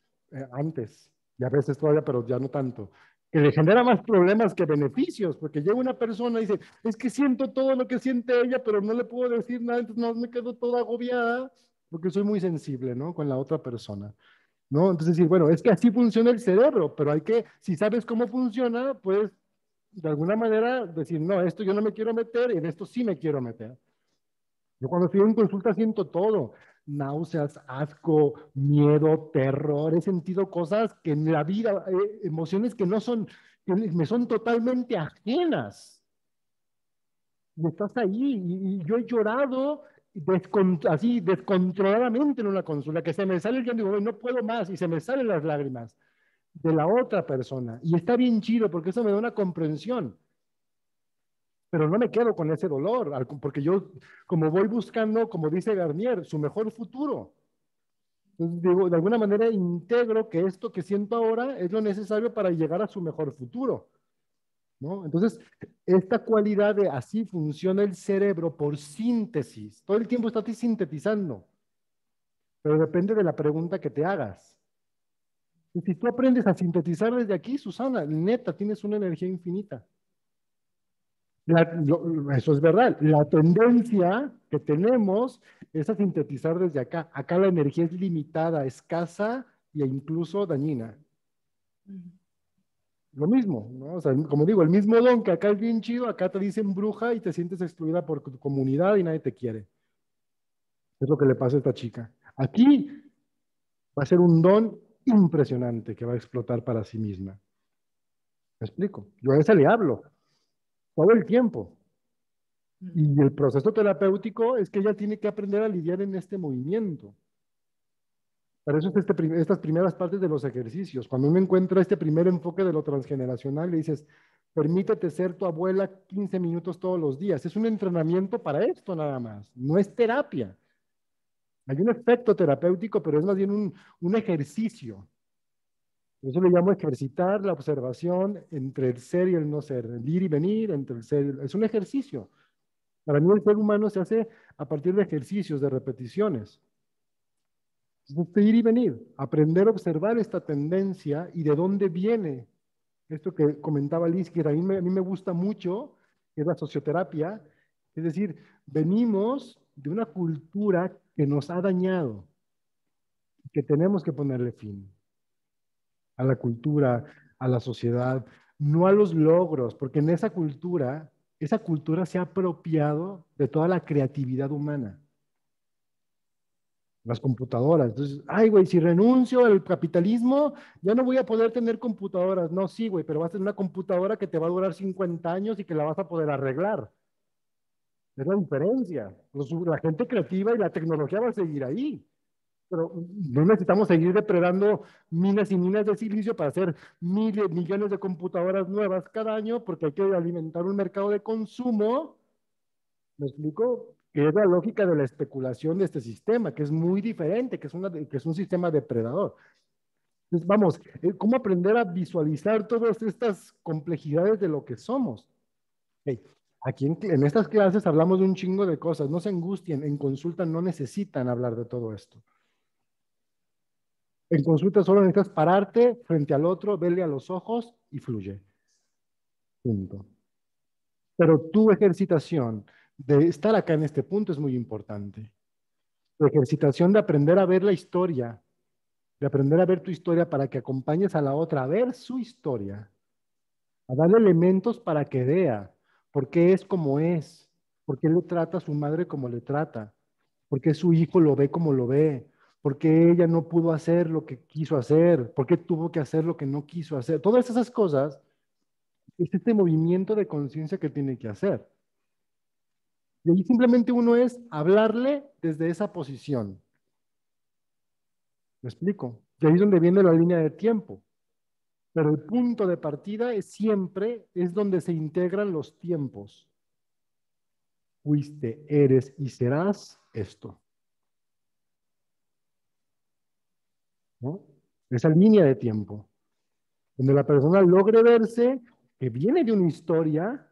antes, y a veces todavía, pero ya no tanto, que le genera más problemas que beneficios, porque llega una persona y dice, es que siento todo lo que siente ella, pero no le puedo decir nada, entonces no, me quedo toda agobiada, porque soy muy sensible, ¿no? Con la otra persona. ¿No? Entonces, decir, bueno, es que así funciona el cerebro, pero hay que, si sabes cómo funciona, pues de alguna manera decir, no, esto yo no me quiero meter y en esto sí me quiero meter. Yo cuando estoy en consulta siento todo, náuseas, asco, miedo, terror, he sentido cosas que en la vida, emociones que no son, que me son totalmente ajenas. Y estás ahí y yo he llorado así descontroladamente en una consulta, que se me sale el llanto y digo, no puedo más, y se me salen las lágrimas. de la otra persona. Y está bien chido porque eso me da una comprensión. Pero no me quedo con ese dolor, porque yo, como voy buscando, como dice Garnier, su mejor futuro. Entonces, digo, de alguna manera integro que esto que siento ahora es lo necesario para llegar a su mejor futuro, ¿no? Entonces, esta cualidad de así funciona el cerebro por síntesis. Todo el tiempo está sintetizando, pero depende de la pregunta que te hagas. Y si tú aprendes a sintetizar desde aquí, Susana, neta, tienes una energía infinita. Eso es verdad. La tendencia que tenemos es a sintetizar desde acá. Acá la energía es limitada, escasa e incluso dañina. Lo mismo, ¿no? O sea, como digo, el mismo don que acá es bien chido, acá te dicen bruja y te sientes excluida por tu comunidad y nadie te quiere. Es lo que le pasa a esta chica. Aquí va a ser un don impresionante que va a explotar para sí misma. ¿Me explico? Yo a esa le hablo todo el tiempo. Y el proceso terapéutico es que ella tiene que aprender a lidiar en este movimiento. Para eso es estas primeras partes de los ejercicios. Cuando uno encuentra este primer enfoque de lo transgeneracional, le dices, permítete ser tu abuela 15 minutos todos los días. Es un entrenamiento para esto nada más. No es terapia. Hay un efecto terapéutico, pero es más bien un ejercicio. Por eso le llamo ejercitar la observación entre el ser y el no ser, el ir y venir entre el ser y el... Es un ejercicio. Para mí el ser humano se hace a partir de ejercicios, de repeticiones. Entonces, ir y venir, aprender a observar esta tendencia y de dónde viene esto que comentaba Liz, que a mí me gusta mucho, que es la socioterapia. Es decir, venimos de una cultura que nos ha dañado, que tenemos que ponerle fin a la cultura, a la sociedad, no a los logros, porque en esa cultura se ha apropiado de toda la creatividad humana. Las computadoras. Entonces, ay, güey, si renuncio al capitalismo, ya no voy a poder tener computadoras. No, sí, güey, pero vas a tener una computadora que te va a durar 50 años y que la vas a poder arreglar. Es la diferencia. La gente creativa y la tecnología va a seguir ahí. Pero no necesitamos seguir depredando minas y minas de silicio para hacer miles, millones de computadoras nuevas cada año, porque hay que alimentar un mercado de consumo. ¿Me explico? Que es la lógica de la especulación de este sistema, que es muy diferente, que es un sistema depredador. Entonces, vamos, ¿cómo aprender a visualizar todas estas complejidades de lo que somos? Hey, aquí en estas clases hablamos de un chingo de cosas, no se angustien, en consulta no necesitan hablar de todo esto. En consulta solo necesitas pararte frente al otro, verle a los ojos y fluye. Punto. Pero tu ejercitación de estar acá en este punto es muy importante. Tu ejercitación de aprender a ver la historia, de aprender a ver tu historia para que acompañes a la otra a ver su historia, a darle elementos para que vea por qué es como es, por qué le trata a su madre como le trata, por qué su hijo lo ve como lo ve, por qué ella no pudo hacer lo que quiso hacer, por qué tuvo que hacer lo que no quiso hacer. Todas esas cosas es este movimiento de conciencia que tiene que hacer. Y ahí simplemente uno es hablarle desde esa posición. ¿Me explico? Y ahí es donde viene la línea de tiempo. Pero el punto de partida es donde se integran los tiempos. Fuiste, eres y serás esto. ¿No? Esa línea de tiempo. Donde la persona logre verse que viene de una historia,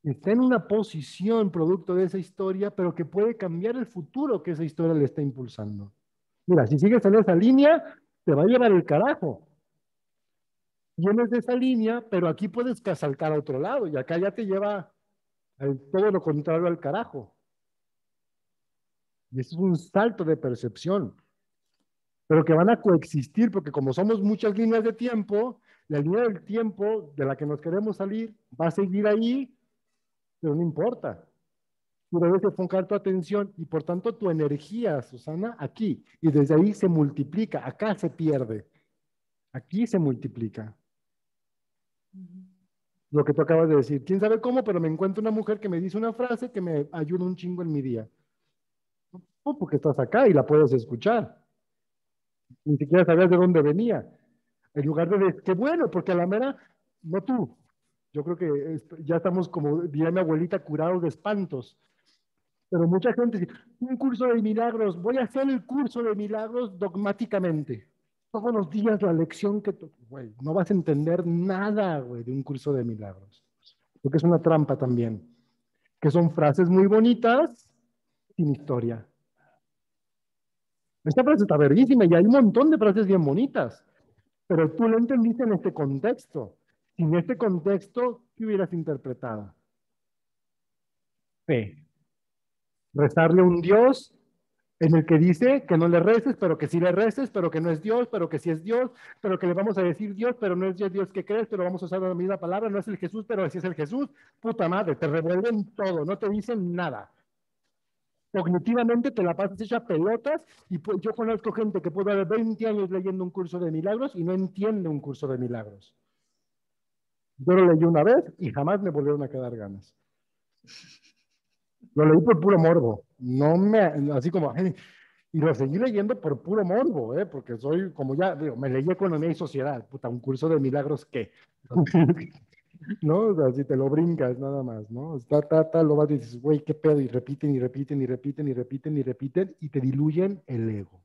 está en una posición producto de esa historia, pero que puede cambiar el futuro que esa historia le está impulsando. Mira, si sigues en esa línea, te va a llevar el carajo. Vienes de esa línea, pero aquí puedes saltar a otro lado y acá ya te lleva todo lo contrario al carajo. Y eso es un salto de percepción, pero que van a coexistir porque como somos muchas líneas de tiempo, la línea del tiempo de la que nos queremos salir va a seguir ahí, pero no importa. Tú debes enfocar tu atención y por tanto tu energía, Susana, aquí. Y desde ahí se multiplica, acá se pierde, aquí se multiplica. Lo que tú acabas de decir. ¿Quién sabe cómo? Pero me encuentro una mujer que me dice una frase que me ayuda un chingo en mi día. Porque estás acá y la puedes escuchar. Ni siquiera sabías de dónde venía. En lugar de decir, qué bueno, porque a la mera, no tú. Yo creo que ya estamos, como diría mi abuelita, curados de espantos. Pero mucha gente dice, un curso de milagros, voy a hacer el curso de milagros dogmáticamente. Todos los días la lección que, güey, no vas a entender nada, güey, de un curso de milagros. Porque es una trampa también. Que son frases muy bonitas sin historia. Esta frase está verguísima y hay un montón de frases bien bonitas, pero tú lo entendiste en este contexto. Sin este contexto, ¿qué hubieras interpretado? Fe. Rezarle a un Dios en el que dice que no le reces, pero que sí le reces, pero que no es Dios, pero que sí es Dios, pero que le vamos a decir Dios, pero no es Dios que crees, pero vamos a usar la misma palabra, no es el Jesús, pero sí es el Jesús. Puta madre, te revuelven todo, no te dicen nada. Cognitivamente te la pasas hecha pelotas y pues, yo conozco gente que puede haber 20 años leyendo un curso de milagros y no entiende un curso de milagros. Yo lo leí una vez y jamás me volvieron a quedar ganas. Lo leí por puro morbo, no me, así como, y lo seguí leyendo por puro morbo, porque soy, como ya, digo, me leí Economía y Sociedad, puta, un curso de milagros, ¿qué? ¿No? O sea, si te lo brincas nada más, ¿no? Lo vas y dices, güey, qué pedo, y repiten, y repiten, y repiten, y repiten, y repiten, y te diluyen el ego.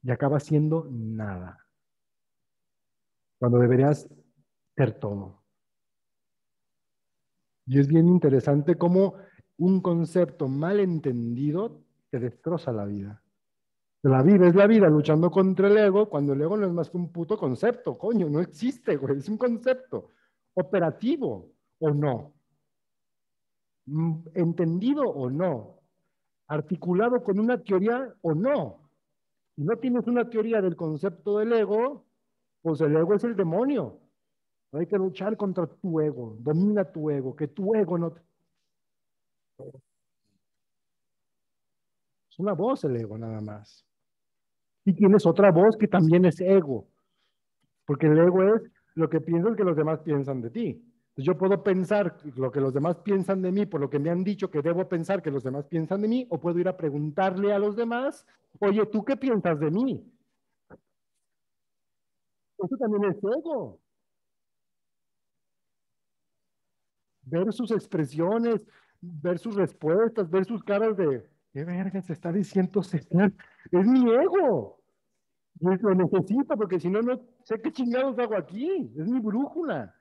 Y acaba siendo nada. Cuando deberías ser todo. Y es bien interesante cómo un concepto mal entendido te destroza la vida. La vida es la vida luchando contra el ego, cuando el ego no es más que un puto concepto, coño, no existe, güey, es un concepto operativo o no, entendido o no, articulado con una teoría o no. Si no tienes una teoría del concepto del ego, pues el ego es el demonio. Hay que luchar contra tu ego, domina tu ego, que tu ego no... Es una voz el ego nada más. Y tienes otra voz que también es ego, porque el ego es lo que piensas que los demás piensan de ti. Entonces yo puedo pensar lo que los demás piensan de mí por lo que me han dicho que debo pensar que los demás piensan de mí, o puedo ir a preguntarle a los demás, oye, ¿tú qué piensas de mí? Eso también es ego. Ver sus expresiones, ver sus respuestas, ver sus caras de, ¿qué verga se está diciendo César? Es mi ego. Yo lo necesito porque si no, no sé qué chingados hago aquí. Es mi brújula.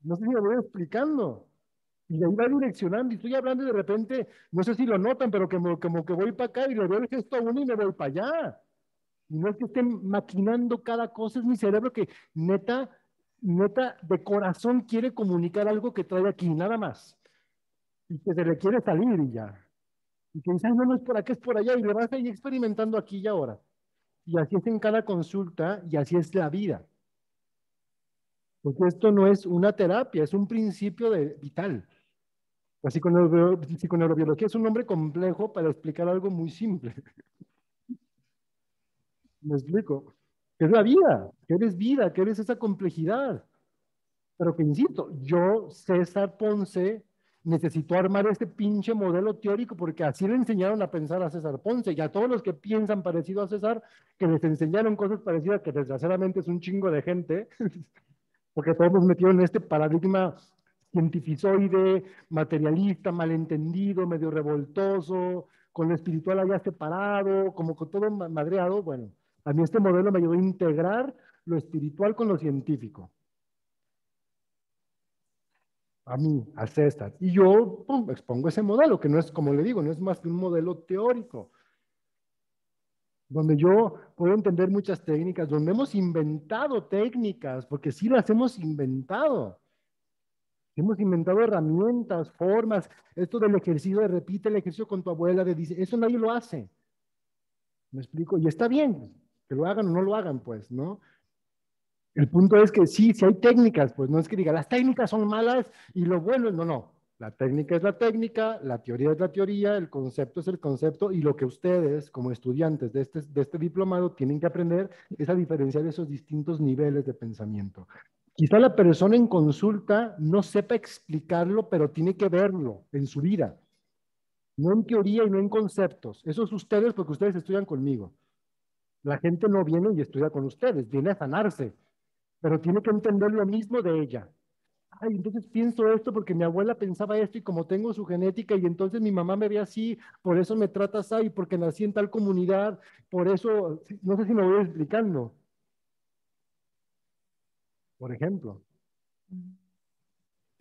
No sé si me voy explicando. Y de ahí va direccionando. Y estoy hablando y de repente, no sé si lo notan, pero como que voy para acá y le veo el gesto a uno y me voy para allá. Y no es que estén maquinando cada cosa, es mi cerebro que neta, neta, de corazón quiere comunicar algo que trae aquí, nada más. Y que se le quiere salir y ya. Y que dice, "Ay, no, no es por acá, es por allá", y le vas a ir experimentando aquí y ahora. Y así es en cada consulta y así es la vida. Porque esto no es una terapia, es un principio vital. La psiconeurobiología es un nombre complejo para explicar algo muy simple. ¿Me explico? Que es la vida, que eres esa complejidad. Pero que insisto, yo, César Ponce, necesito armar este pinche modelo teórico porque así le enseñaron a pensar a César Ponce y a todos los que piensan parecido a César, que les enseñaron cosas parecidas, que desgraciadamente es un chingo de gente, porque todos nos metieron en este paradigma cientificoide, materialista, malentendido, medio revoltoso, con lo espiritual allá separado, como con todo madreado. Bueno, a mí este modelo me ayudó a integrar lo espiritual con lo científico. A mí, a César. Y yo pum, expongo ese modelo, que no es, como le digo, no es más que un modelo teórico, donde yo puedo entender muchas técnicas, donde hemos inventado técnicas, porque sí las hemos inventado. Hemos inventado herramientas, formas, esto del ejercicio, de repite el ejercicio con tu abuela, de dice, eso nadie lo hace. ¿Me explico? Y está bien, que lo hagan o no lo hagan, pues, ¿no? El punto es que sí, sí hay técnicas, pues no es que diga, las técnicas son malas y lo bueno, no, no. La técnica es la técnica, la teoría es la teoría, el concepto es el concepto y lo que ustedes como estudiantes de este diplomado tienen que aprender es a diferenciar esos distintos niveles de pensamiento. Quizá la persona en consulta no sepa explicarlo, pero tiene que verlo en su vida. No en teoría y no en conceptos. Eso es ustedes porque ustedes estudian conmigo. La gente no viene y estudia con ustedes, viene a sanarse, pero tiene que entender lo mismo de ella. Ay, entonces pienso esto porque mi abuela pensaba esto y como tengo su genética y entonces mi mamá me ve así, por eso me trata así, porque nací en tal comunidad, por eso, no sé si me voy explicando. Por ejemplo.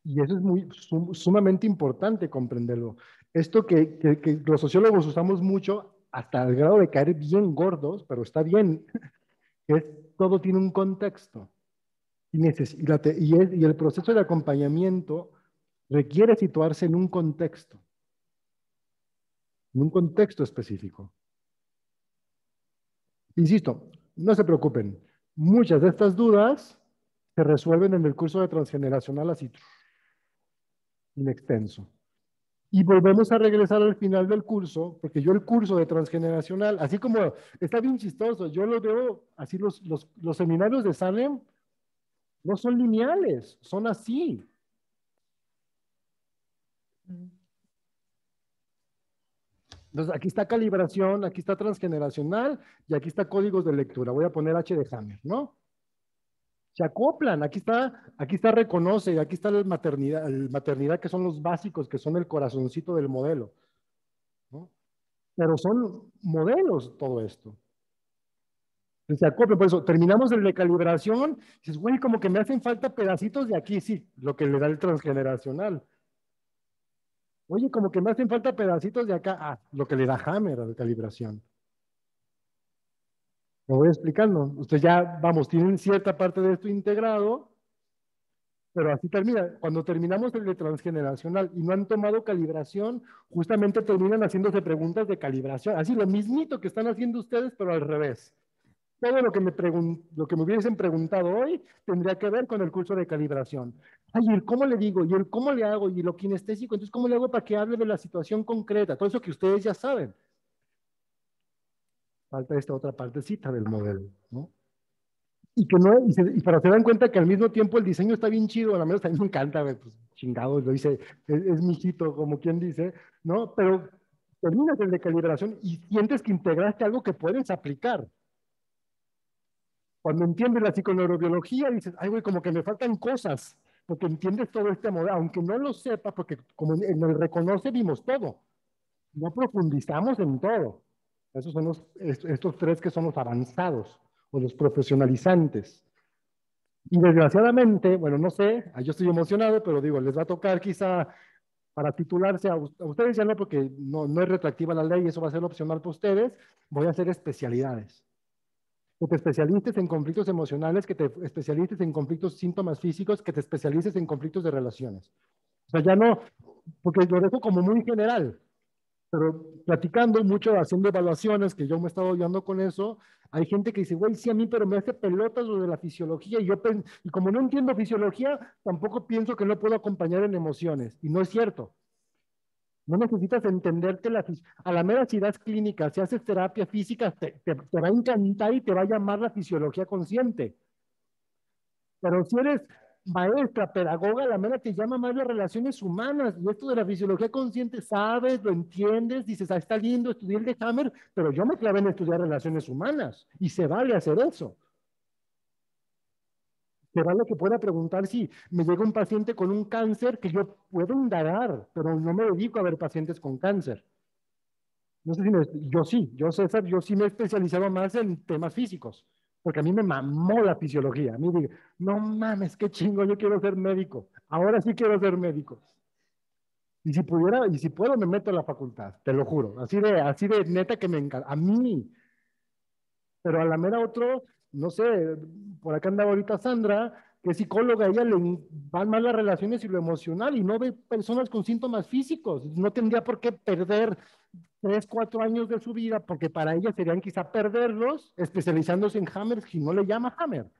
Y eso es sumamente importante comprenderlo. Esto que los sociólogos usamos mucho hasta el grado de caer bien gordos, pero está bien, que es todo tiene un contexto. Y el proceso de acompañamiento requiere situarse en un contexto específico. Insisto, no se preocupen, muchas de estas dudas se resuelven en el curso de transgeneracional así, en extenso. Y volvemos a regresar al final del curso, porque yo el curso de transgeneracional, así como está bien chistoso, yo lo veo así, los seminarios de Salem no son lineales, son así. Entonces, aquí está calibración, aquí está transgeneracional y aquí está códigos de lectura. Voy a poner H de Hammer, ¿no? Se acoplan, aquí está reconoce, aquí está el maternidad, que son los básicos, que son el corazoncito del modelo, ¿no? Pero son modelos todo esto. Se acoplan, por eso terminamos el de calibración, y dices, güey, como que me hacen falta pedacitos de aquí, sí, lo que le da el transgeneracional. Oye, como que me hacen falta pedacitos de acá, lo que le da Hammer a la calibración. Me voy explicando. Ustedes ya, vamos, tienen cierta parte de esto integrado, pero así termina. Cuando terminamos el de transgeneracional y no han tomado calibración, justamente terminan haciéndose preguntas de calibración. Así lo mismito que están haciendo ustedes, pero al revés. Todo lo que me hubiesen preguntado hoy tendría que ver con el curso de calibración. Ay, ¿y el cómo le digo? ¿Y el cómo le hago? ¿Y lo kinestésico? Entonces, ¿cómo le hago para que hable de la situación concreta? Todo eso que ustedes ya saben. Falta esta otra partecita del modelo, ¿no? Y que no, y para se dan cuenta que al mismo tiempo el diseño está bien chido, a la menos a mí me encanta, pues chingados, lo hice, es mi hijito, como quien dice, ¿no? Pero terminas el de calibración y sientes que integraste algo que puedes aplicar. Cuando entiendes la psiconeurobiología, dices, ay, güey, como que me faltan cosas, porque entiendes todo este modelo, aunque no lo sepas, porque como en el reconoce vimos todo, no profundizamos en todo. Esos son estos tres que son los avanzados o los profesionalizantes. Y desgraciadamente, bueno, no sé, yo estoy emocionado, pero digo, les va a tocar quizá para titularse, a ustedes ya no, porque no es retroactiva la ley, eso va a ser opcional para ustedes, voy a hacer especialidades. Que te especialices en conflictos emocionales, que te especialices en conflictos síntomas físicos, que te especialices en conflictos de relaciones. O sea, ya no, porque lo dejo como muy general, pero platicando mucho, haciendo evaluaciones, que yo me he estado ayudando con eso, hay gente que dice, güey, sí a mí, pero me hace pelotas lo de la fisiología, y como no entiendo fisiología, tampoco pienso que no puedo acompañar en emociones, y no es cierto. No necesitas entenderte a la mera si das clínica, si haces terapia física, te va a encantar y te va a llamar la fisiología consciente. Pero si eres maestra, pedagoga, la mera te llama más las relaciones humanas. Y esto de la fisiología consciente, sabes, lo entiendes, dices, está lindo, estudié el de Hammer, pero yo me clavé en estudiar relaciones humanas. Y se vale hacer eso. Se vale que pueda preguntar si me llega un paciente con un cáncer que yo puedo indagar, pero no me dedico a ver pacientes con cáncer. No sé si César, yo sí me he especializado más en temas físicos, porque a mí me mamó la fisiología. A mí digo, no mames, qué chingo, yo quiero ser médico. Ahora sí quiero ser médico. Y si pudiera, y si puedo, me meto a la facultad, te lo juro. Así de neta que me encanta. A mí. Pero a la mera otro, no sé, por acá andaba ahorita Sandra, que es psicóloga, a ella le van mal las relaciones y lo emocional y no ve personas con síntomas físicos. No tendría por qué perder 3, 4 años de su vida, porque para ella serían quizá perderlos especializándose en Hammer si no le llama Hammer.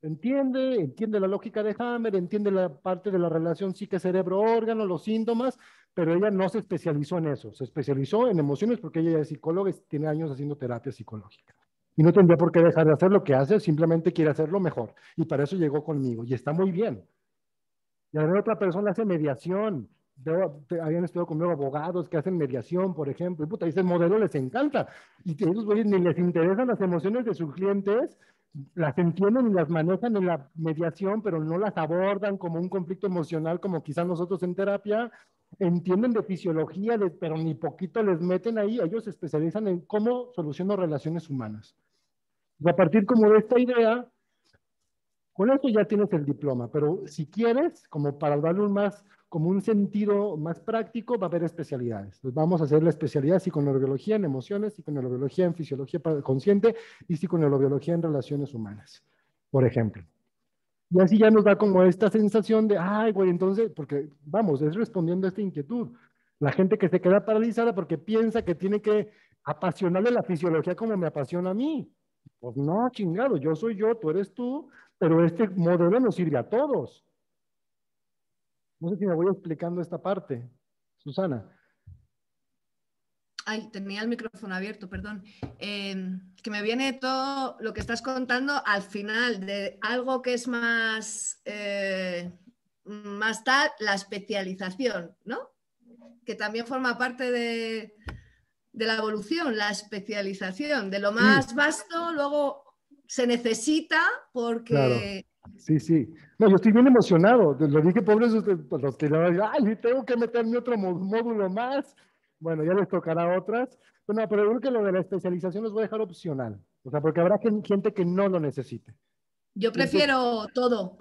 Entiende la lógica de Hammer, entiende la parte de la relación psique-cerebro-órgano, los síntomas, pero ella no se especializó en eso, se especializó en emociones porque ella es psicóloga y tiene años haciendo terapia psicológica. Y no tendría por qué dejar de hacer lo que hace, simplemente quiere hacerlo mejor. Y para eso llegó conmigo, y está muy bien. Y a ver, otra persona hace mediación. habían estudiado conmigo abogados que hacen mediación, por ejemplo, y puta, ese modelo les encanta. Y que esos güeyes ni les interesan las emociones de sus clientes, las entienden y las manejan en la mediación, pero no las abordan como un conflicto emocional como quizás nosotros en terapia. Entienden de fisiología, pero ni poquito les meten ahí. Ellos se especializan en cómo soluciono relaciones humanas. Y a partir como de esta idea, con eso ya tienes el diploma, pero si quieres, como para darle como un sentido más práctico, va a haber especialidades. Entonces vamos a hacer la especialidad de psiconeurobiología en emociones, psiconeurobiología en fisiología consciente y psiconeurobiología en relaciones humanas, por ejemplo. Y así ya nos da como esta sensación de, ay, güey, entonces, porque vamos, es respondiendo a esta inquietud. La gente que se queda paralizada porque piensa que tiene que apasionarle la fisiología como me apasiona a mí. Pues no, chingado, yo soy yo, tú eres tú, pero este modelo nos sirve a todos. No sé si me voy explicando esta parte, Susana. Ay, tenía el micrófono abierto, perdón. Que me viene todo lo que estás contando al final de algo que es más tal, la especialización, ¿no? Que también forma parte de la evolución, la especialización. De lo más vasto, luego se necesita porque... Claro. Sí, sí. No, yo estoy bien emocionado. Lo dije, pobres los que le van a decir, ay, tengo que meterme otro módulo más. Bueno, ya les tocará otras. Bueno, pero yo creo que lo de la especialización los voy a dejar opcional. O sea, porque habrá gente que no lo necesite. Yo prefiero todo.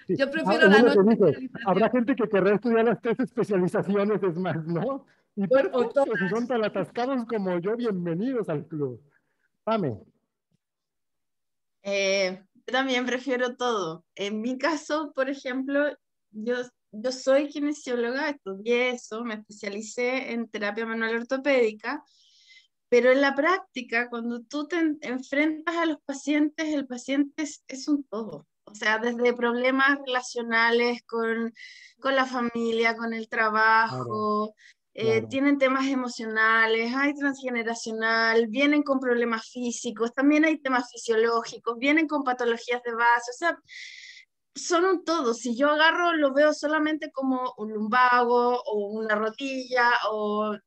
Sí. Yo prefiero Es la lo no que dije. Habrá especialización. gente que querrá estudiar las 3 especializaciones, es más, ¿no? Y O perfecto, si todas. son tan atascados como yo, bienvenidos al club. Pame. Yo también prefiero todo. En mi caso, por ejemplo, yo, yo soy kinesióloga, estudié eso, me especialicé en terapia manual ortopédica, pero en la práctica, cuando tú te enfrentas a los pacientes, el paciente es un todo. O sea, desde problemas relacionales con la familia, con el Claro, trabajo, claro. tienen temas emocionales, hay transgeneracional, vienen con problemas físicos, también hay temas fisiológicos, vienen con patologías de base, o sea, son un todo. Si yo agarro, lo veo solamente como un lumbago o una rodilla o no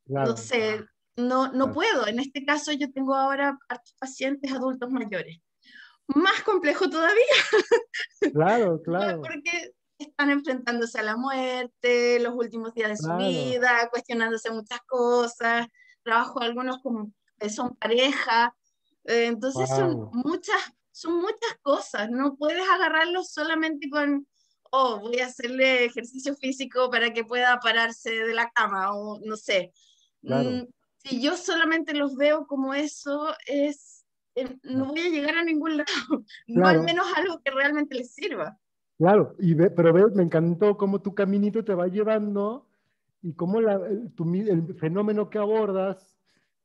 Claro, sé, no claro, puedo. En este caso yo tengo ahora hartos pacientes adultos mayores. Más complejo todavía, claro, porque están enfrentándose a la muerte, los últimos días de su claro, vida, cuestionándose muchas cosas. Trabajo algunos como son pareja, entonces wow, son muchas cosas. No puedes agarrarlos solamente con, oh, voy a hacerle ejercicio físico para que pueda pararse de la cama o no sé. claro, Mm, si yo solamente los veo como eso, no voy a llegar a ningún lado, no al claro, menos algo que realmente les sirva. claro. Pero ves, me encantó cómo tu caminito te va llevando y cómo el fenómeno que abordas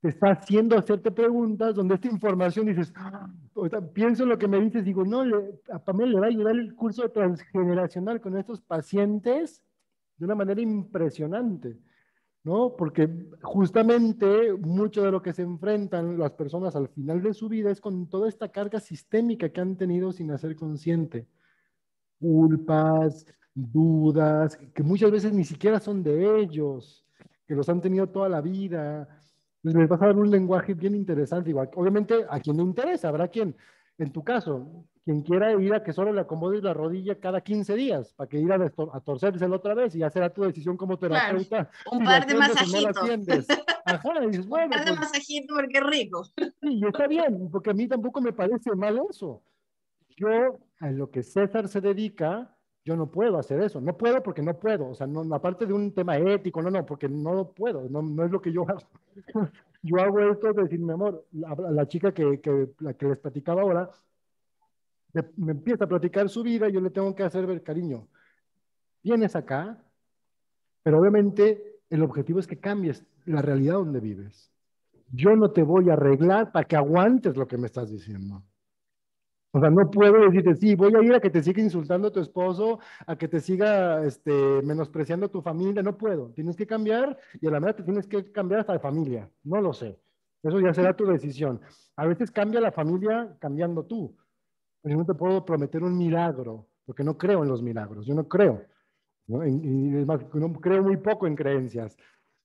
te está haciendo hacerte preguntas donde esta información dices, "Ah", o sea, pienso en lo que me dices, digo, no, a Pamela le va a ayudar el curso transgeneracional con estos pacientes de una manera impresionante. ¿No? Porque justamente mucho de lo que se enfrentan las personas al final de su vida es con toda esta carga sistémica que han tenido sin hacer consciente. Culpas, dudas, que muchas veces ni siquiera son de ellos, que los han tenido toda la vida. Les vas a dar un lenguaje bien interesante. Igual, obviamente, a quien le interesa, habrá quien, en tu caso, quien quiera ir a que solo le acomodes la rodilla cada 15 días, para que ir a torcérsela otra vez y ya será tu decisión como Claro, terapeuta un si lo par de atiendes o no lo masajitos, atiendes. Ajá, y dices, un bueno, par de pues masajitos porque es rico. sí, y está bien, porque a mí tampoco me parece mal eso. Yo, a lo que César se dedica, yo no puedo hacer eso. No puedo porque no puedo. O sea, no, aparte de un tema ético, no, porque no puedo. No es lo que yo hago. Yo hago esto de decir, mi amor, la chica la que les platicaba ahora, me empieza a platicar su vida y yo le tengo que hacer ver, cariño, vienes acá, pero obviamente el objetivo es que cambies la realidad donde vives. Yo no te voy a arreglar para que aguantes lo que me estás diciendo. O sea, no puedo decirte, sí, voy a ir a que te siga insultando a tu esposo, a que te siga menospreciando a tu familia. No puedo. Tienes que cambiar y a la verdad te tienes que cambiar hasta de familia. No lo sé. Eso ya será tu decisión. A veces cambia la familia cambiando tú. Pero yo no te puedo prometer un milagro, porque no creo en los milagros. Yo no creo. ¿no? Y es más, no creo muy poco en creencias,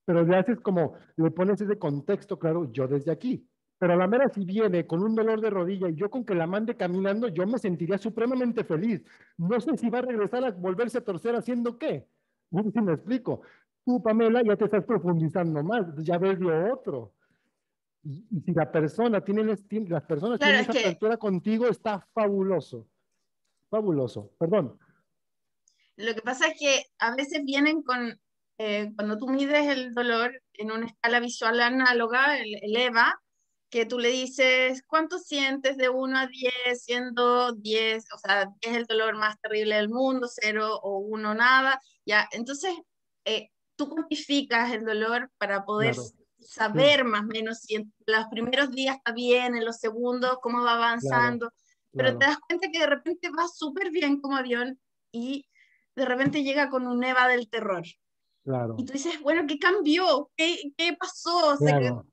pero le haces como, le pones ese contexto, claro, yo desde aquí. Pero a la mera si viene con un dolor de rodilla y yo con que la mande caminando, yo me sentiría supremamente feliz. No sé si va a regresar a volverse a torcer haciendo qué. No sé si me explico. Tú, Pamela, ya te estás profundizando más, ya ves lo otro. Y si la persona las personas Claro, tienen es esa que apertura contigo, está fabuloso. Fabuloso. Perdón. lo que pasa es que a veces vienen con, cuando tú mides el dolor en una escala visual análoga, el EVA, que tú le dices, ¿cuánto sientes de 1 a 10, siendo 10, o sea, 10 es el dolor más terrible del mundo, 0 o 1 nada? Ya, entonces, tú cuantificas el dolor para poder Claro. Sí, saber más o menos si en los primeros días está bien, en los segundos, cómo va claro, avanzando, pero te claro, das cuenta que de repente va súper bien como avión y de repente llega con un Eva del terror. Y claro, tú dices, bueno, ¿qué cambió? ¿Qué pasó? O sea, claro,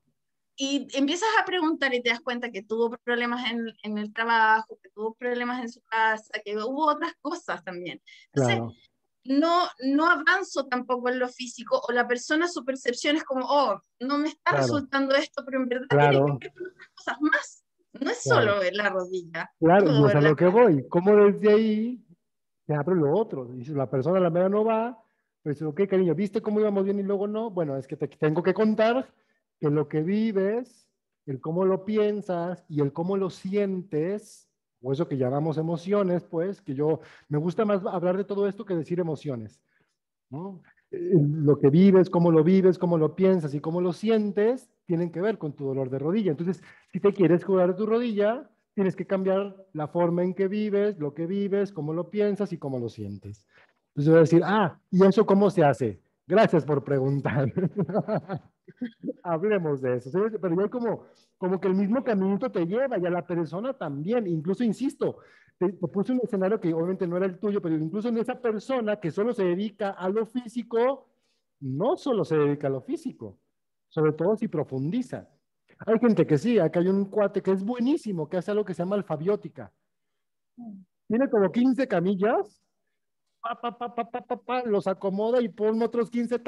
y empiezas a preguntar y te das cuenta que tuvo problemas en el trabajo, que tuvo problemas en su casa, que hubo otras cosas también. Entonces, claro, no avanzo tampoco en lo físico, o la persona, su percepción es como, oh, no me está claro, resultando esto, pero en verdad tiene que claro, ver con otras cosas más. No es claro, solo la rodilla claro, y o es a la lo que espalda. voy. ¿Cómo desde ahí te abre lo otro? Dice, la persona a la mera no va, pues, ok, cariño, ¿viste cómo íbamos bien y luego no? Bueno, es que te tengo que contar que lo que vives, el cómo lo piensas y el cómo lo sientes, o eso que llamamos emociones, pues, que yo me gusta más hablar de todo esto que decir emociones, ¿no? Lo que vives, cómo lo piensas y cómo lo sientes, tienen que ver con tu dolor de rodilla. Entonces, si te quieres curar de tu rodilla, tienes que cambiar la forma en que vives, cómo lo piensas y cómo lo sientes. Entonces voy a decir, ¿y eso cómo se hace? Gracias por preguntar. Hablemos de eso. ¿Sí? Pero ya como que el mismo caminito te lleva y a la persona también. Incluso, insisto, te puse un escenario que obviamente no era el tuyo, pero incluso en esa persona que solo se dedica a lo físico, no solo se dedica a lo físico, sobre todo si profundiza. Hay gente que sí, acá hay un cuate que es buenísimo, que hace algo que se llama alfabiótica. Tiene como 15 camillas los acomoda y pone otros 15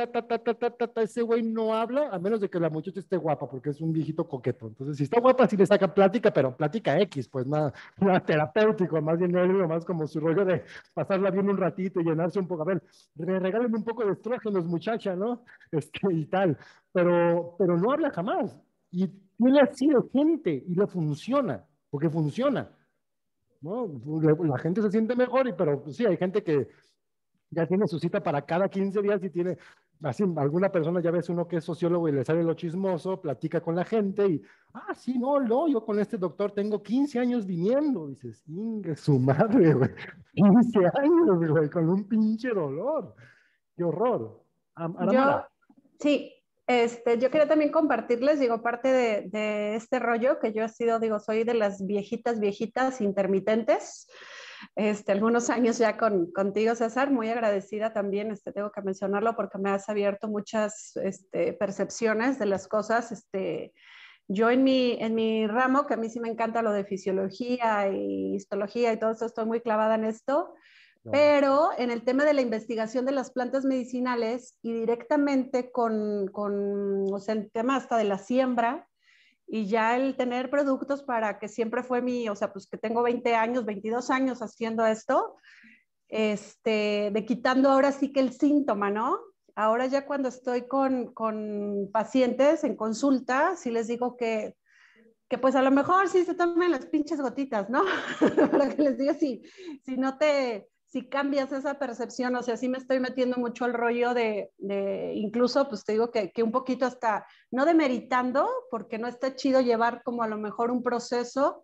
ese güey no habla, a menos de que la muchacha esté guapa, porque es un viejito coqueto. Entonces, si está guapa, sí le saca plática, pero plática X, pues nada terapéutico, más bien no más como su rollo de pasarla bien un ratito y llenarse un poco. A ver, regálame un poco de estrógenos, muchacha, ¿no? Y tal, pero no habla jamás. Y tiene así de gente y le funciona, porque funciona. ¿No? La gente se siente mejor, pero pues, sí, hay gente que ya tiene su cita para cada 15 días y tiene, así, alguna persona, ya ves uno que es sociólogo y le sale lo chismoso, platica con la gente y, sí, no, yo con este doctor tengo 15 años viniendo, dices, ingue su madre, güey, 15 años, güey, con un pinche dolor, qué horror. Yo, Aramara. sí, yo quería también compartirles, digo, parte de este rollo que yo he sido, digo, soy de las viejitas intermitentes. Algunos años ya contigo, César, muy agradecida también, tengo que mencionarlo porque me has abierto muchas percepciones de las cosas. Yo en mi ramo, que a mí sí me encanta lo de fisiología y histología y todo eso, estoy muy clavada en esto. Claro, Pero en el tema de la investigación de las plantas medicinales y directamente o sea, el tema hasta de la siembra y ya el tener productos para que siempre fue o sea, pues que tengo 20 años, 22 años haciendo esto, de quitando ahora sí que el síntoma, ¿no? Ahora ya cuando estoy con pacientes en consulta, sí les digo que pues a lo mejor sí se tomen las pinches gotitas, ¿no? Para que les diga si no si cambias esa percepción, o sea, sí me estoy metiendo mucho al rollo incluso, pues te digo que un poquito hasta, no demeritando, porque no está chido llevar como a lo mejor un proceso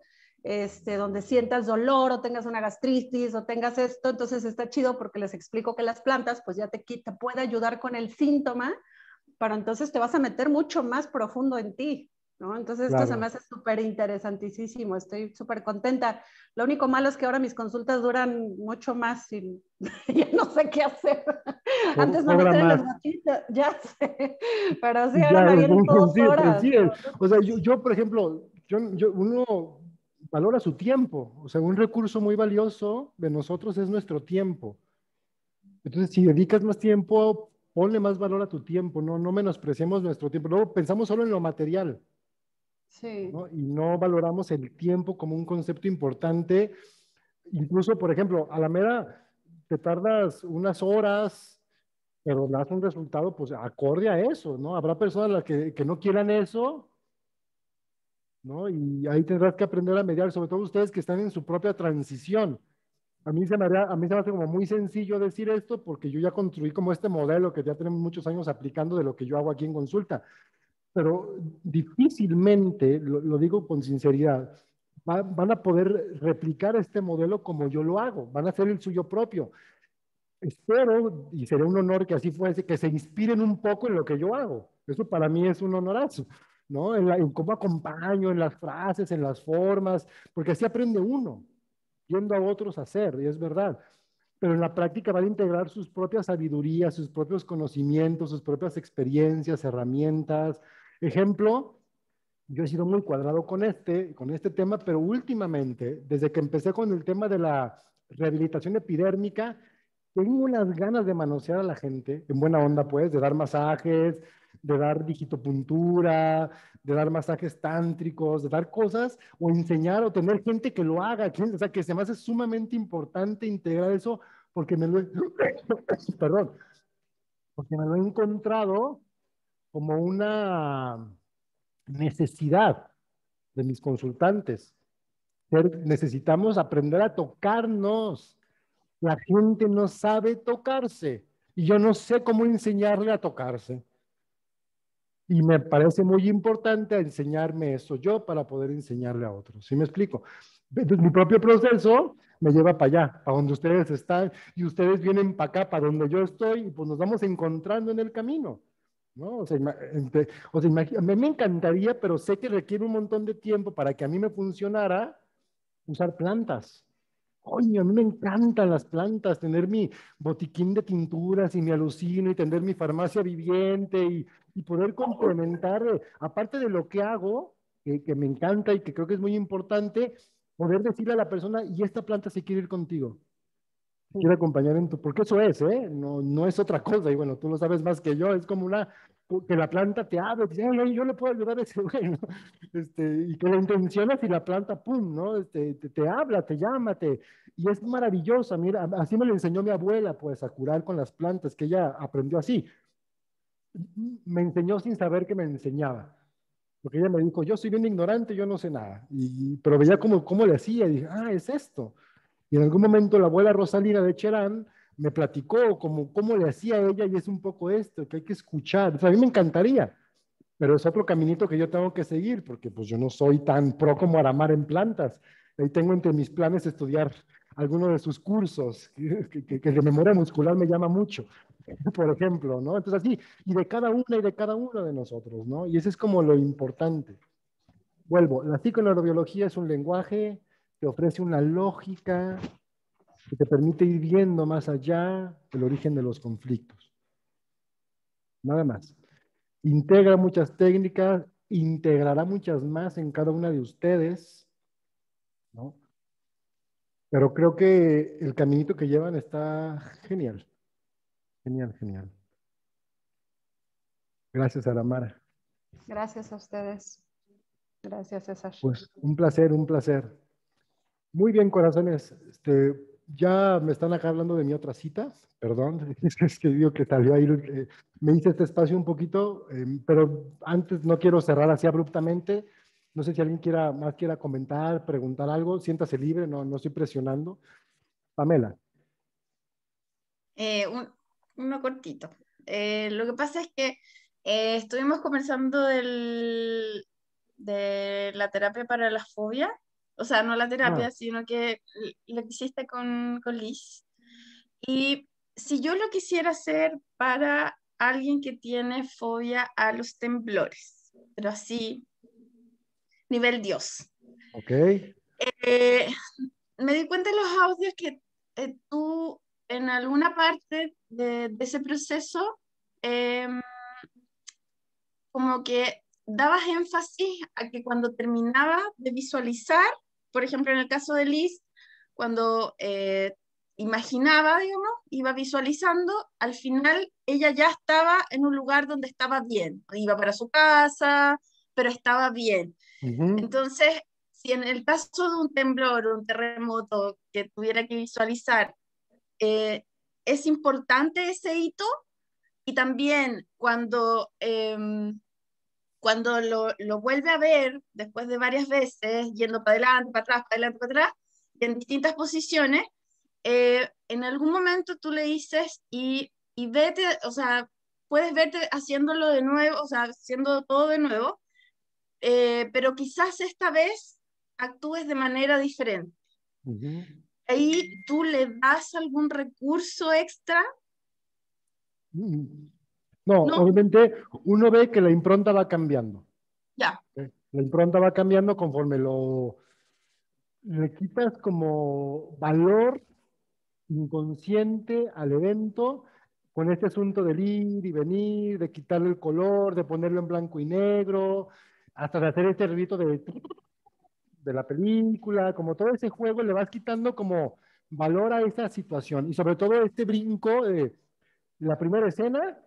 donde sientas dolor o tengas una gastritis o tengas esto, entonces está chido porque les explico que las plantas pues ya te puede ayudar con el síntoma, pero entonces te vas a meter mucho más profundo en ti, ¿no? Entonces esto se me claro. hace súper interesantísimo, estoy súper contenta. Lo único malo es que ahora mis consultas duran mucho más y ya no sé qué hacer. Antes nomás Cobra eran las más. gotitas, ya sé, pero sí, Y ahora ya, me vienen 2 horas. sí, o sea, yo, por ejemplo, uno valora su tiempo, o sea, un recurso muy valioso de nosotros es nuestro tiempo. Entonces, si dedicas más tiempo, ponle más valor a tu tiempo, no menospreciemos nuestro tiempo. Luego pensamos solo en lo material, Sí. ¿no? Y no valoramos el tiempo como un concepto importante. Incluso, por ejemplo, a la mera te tardas unas horas, pero das un resultado pues acorde a eso, ¿no? Habrá personas las que no quieran eso, ¿no? Y ahí tendrás que aprender a mediar, sobre todo ustedes que están en su propia transición. A mí se me hace como muy sencillo decir esto porque yo ya construí como este modelo que ya tenemos muchos años aplicando de lo que yo hago aquí en consulta, pero difícilmente, lo digo con sinceridad, van a poder replicar este modelo como yo lo hago, van a hacer el suyo propio. Espero, y sería un honor que así fuese, que se inspiren un poco en lo que yo hago. Eso para mí es un honorazo, ¿no? En cómo acompaño, en las frases, en las formas, porque así aprende uno, viendo a otros hacer, y es verdad. Pero en la práctica van a integrar sus propias sabidurías, sus propios conocimientos, sus propias experiencias, herramientas. Ejemplo, yo he sido muy cuadrado con este tema, pero últimamente, desde que empecé con el tema de la rehabilitación epidérmica, tengo unas ganas de manosear a la gente, en buena onda pues, de dar masajes, de dar digitopuntura, de dar masajes tántricos, de dar cosas, o enseñar o tener gente que lo haga, o sea, que se me hace sumamente importante integrar eso, porque me lo he, perdón, porque me lo he encontrado como una necesidad de mis consultantes. Necesitamos aprender a tocarnos. La gente no sabe tocarse y yo no sé cómo enseñarle a tocarse. Y me parece muy importante enseñarme eso yo para poder enseñarle a otros. ¿Sí me explico? Entonces, mi propio proceso me lleva para allá, para donde ustedes están, y ustedes vienen para acá, para donde yo estoy, y pues nos vamos encontrando en el camino, ¿no? Me encantaría, pero sé que requiere un montón de tiempo para que a mí me funcionara usar plantas. Oye, a mí me encantan las plantas, tener mi botiquín de tinturas y mi alucino y tener mi farmacia viviente y poder complementar, aparte de lo que hago, que me encanta y que creo que es muy importante, poder decirle a la persona, y esta planta se quiere ir contigo, quiere acompañar en tu, porque eso es, ¿eh? No es otra cosa, y bueno, tú lo sabes más que yo, es como que la planta te abre, dice, ay, yo le puedo ayudar a ese güey, ¿no? Y que la intencionas y la planta, pum, ¿no? Te habla, te llama, y es maravillosa, mira, así me lo enseñó mi abuela, pues, a curar con las plantas, que ella aprendió así, me enseñó sin saber que me enseñaba. Porque ella me dijo, yo soy bien ignorante, yo no sé nada. Pero veía cómo le hacía y dije, es esto. Y en algún momento la abuela Rosalina de Cherán me platicó cómo le hacía a ella y es un poco esto, que hay que escuchar. O sea, a mí me encantaría, pero es otro caminito que yo tengo que seguir porque pues yo no soy tan pro como Aramar en plantas. Ahí tengo entre mis planes estudiar alguno de sus cursos, que de memoria muscular me llama mucho, por ejemplo, ¿no? Entonces así, y de cada una y de cada uno de nosotros, ¿no? Y eso es como lo importante. Vuelvo, la psiconeurobiología es un lenguaje, te ofrece una lógica que te permite ir viendo más allá del origen de los conflictos. Nada más. Integra muchas técnicas, integrará muchas más en cada una de ustedes, ¿no? Pero creo que el caminito que llevan está genial. Genial, genial. Gracias, Aramara. Gracias a ustedes. Gracias, César. Pues un placer, un placer. Muy bien, corazones. Ya me están acá hablando de mi otra cita, perdón, es que digo que salió ahí, me hice este espacio un poquito, pero antes no quiero cerrar así abruptamente. No sé si alguien quiera comentar, preguntar algo, siéntase libre, no estoy presionando. Pamela. Uno cortito. Lo que pasa es que estuvimos conversando de la terapia para la fobia, o sea, no la terapia, sino que lo que hiciste con Liz. Y si yo lo quisiera hacer para alguien que tiene fobia a los temblores, pero así, nivel Dios. Ok. Me di cuenta en los audios que tú en alguna parte de ese proceso como que dabas énfasis a que cuando terminaba de visualizar, por ejemplo en el caso de Liz, cuando imaginaba, digamos, iba visualizando, al final ella ya estaba en un lugar donde estaba bien. Iba para su casa, pero estaba bien. Entonces, si en el caso de un temblor o un terremoto que tuviera que visualizar, es importante ese hito, y también cuando lo vuelve a ver después de varias veces, yendo para adelante, para atrás, para adelante, para atrás, y en distintas posiciones, en algún momento tú le dices y vete, o sea, puedes verte haciéndolo de nuevo, o sea, haciendo todo de nuevo, pero quizás esta vez actúes de manera diferente. Ahí tú le das algún recurso extra. No, obviamente uno ve que la impronta va cambiando. Ya. La impronta va cambiando conforme le quitas como valor inconsciente al evento, con este asunto del ir y venir, de quitarle el color, de ponerlo en blanco y negro, hasta de hacer este rito de la película, como todo ese juego le vas quitando como valor a esa situación. Y sobre todo este brinco de la primera escena,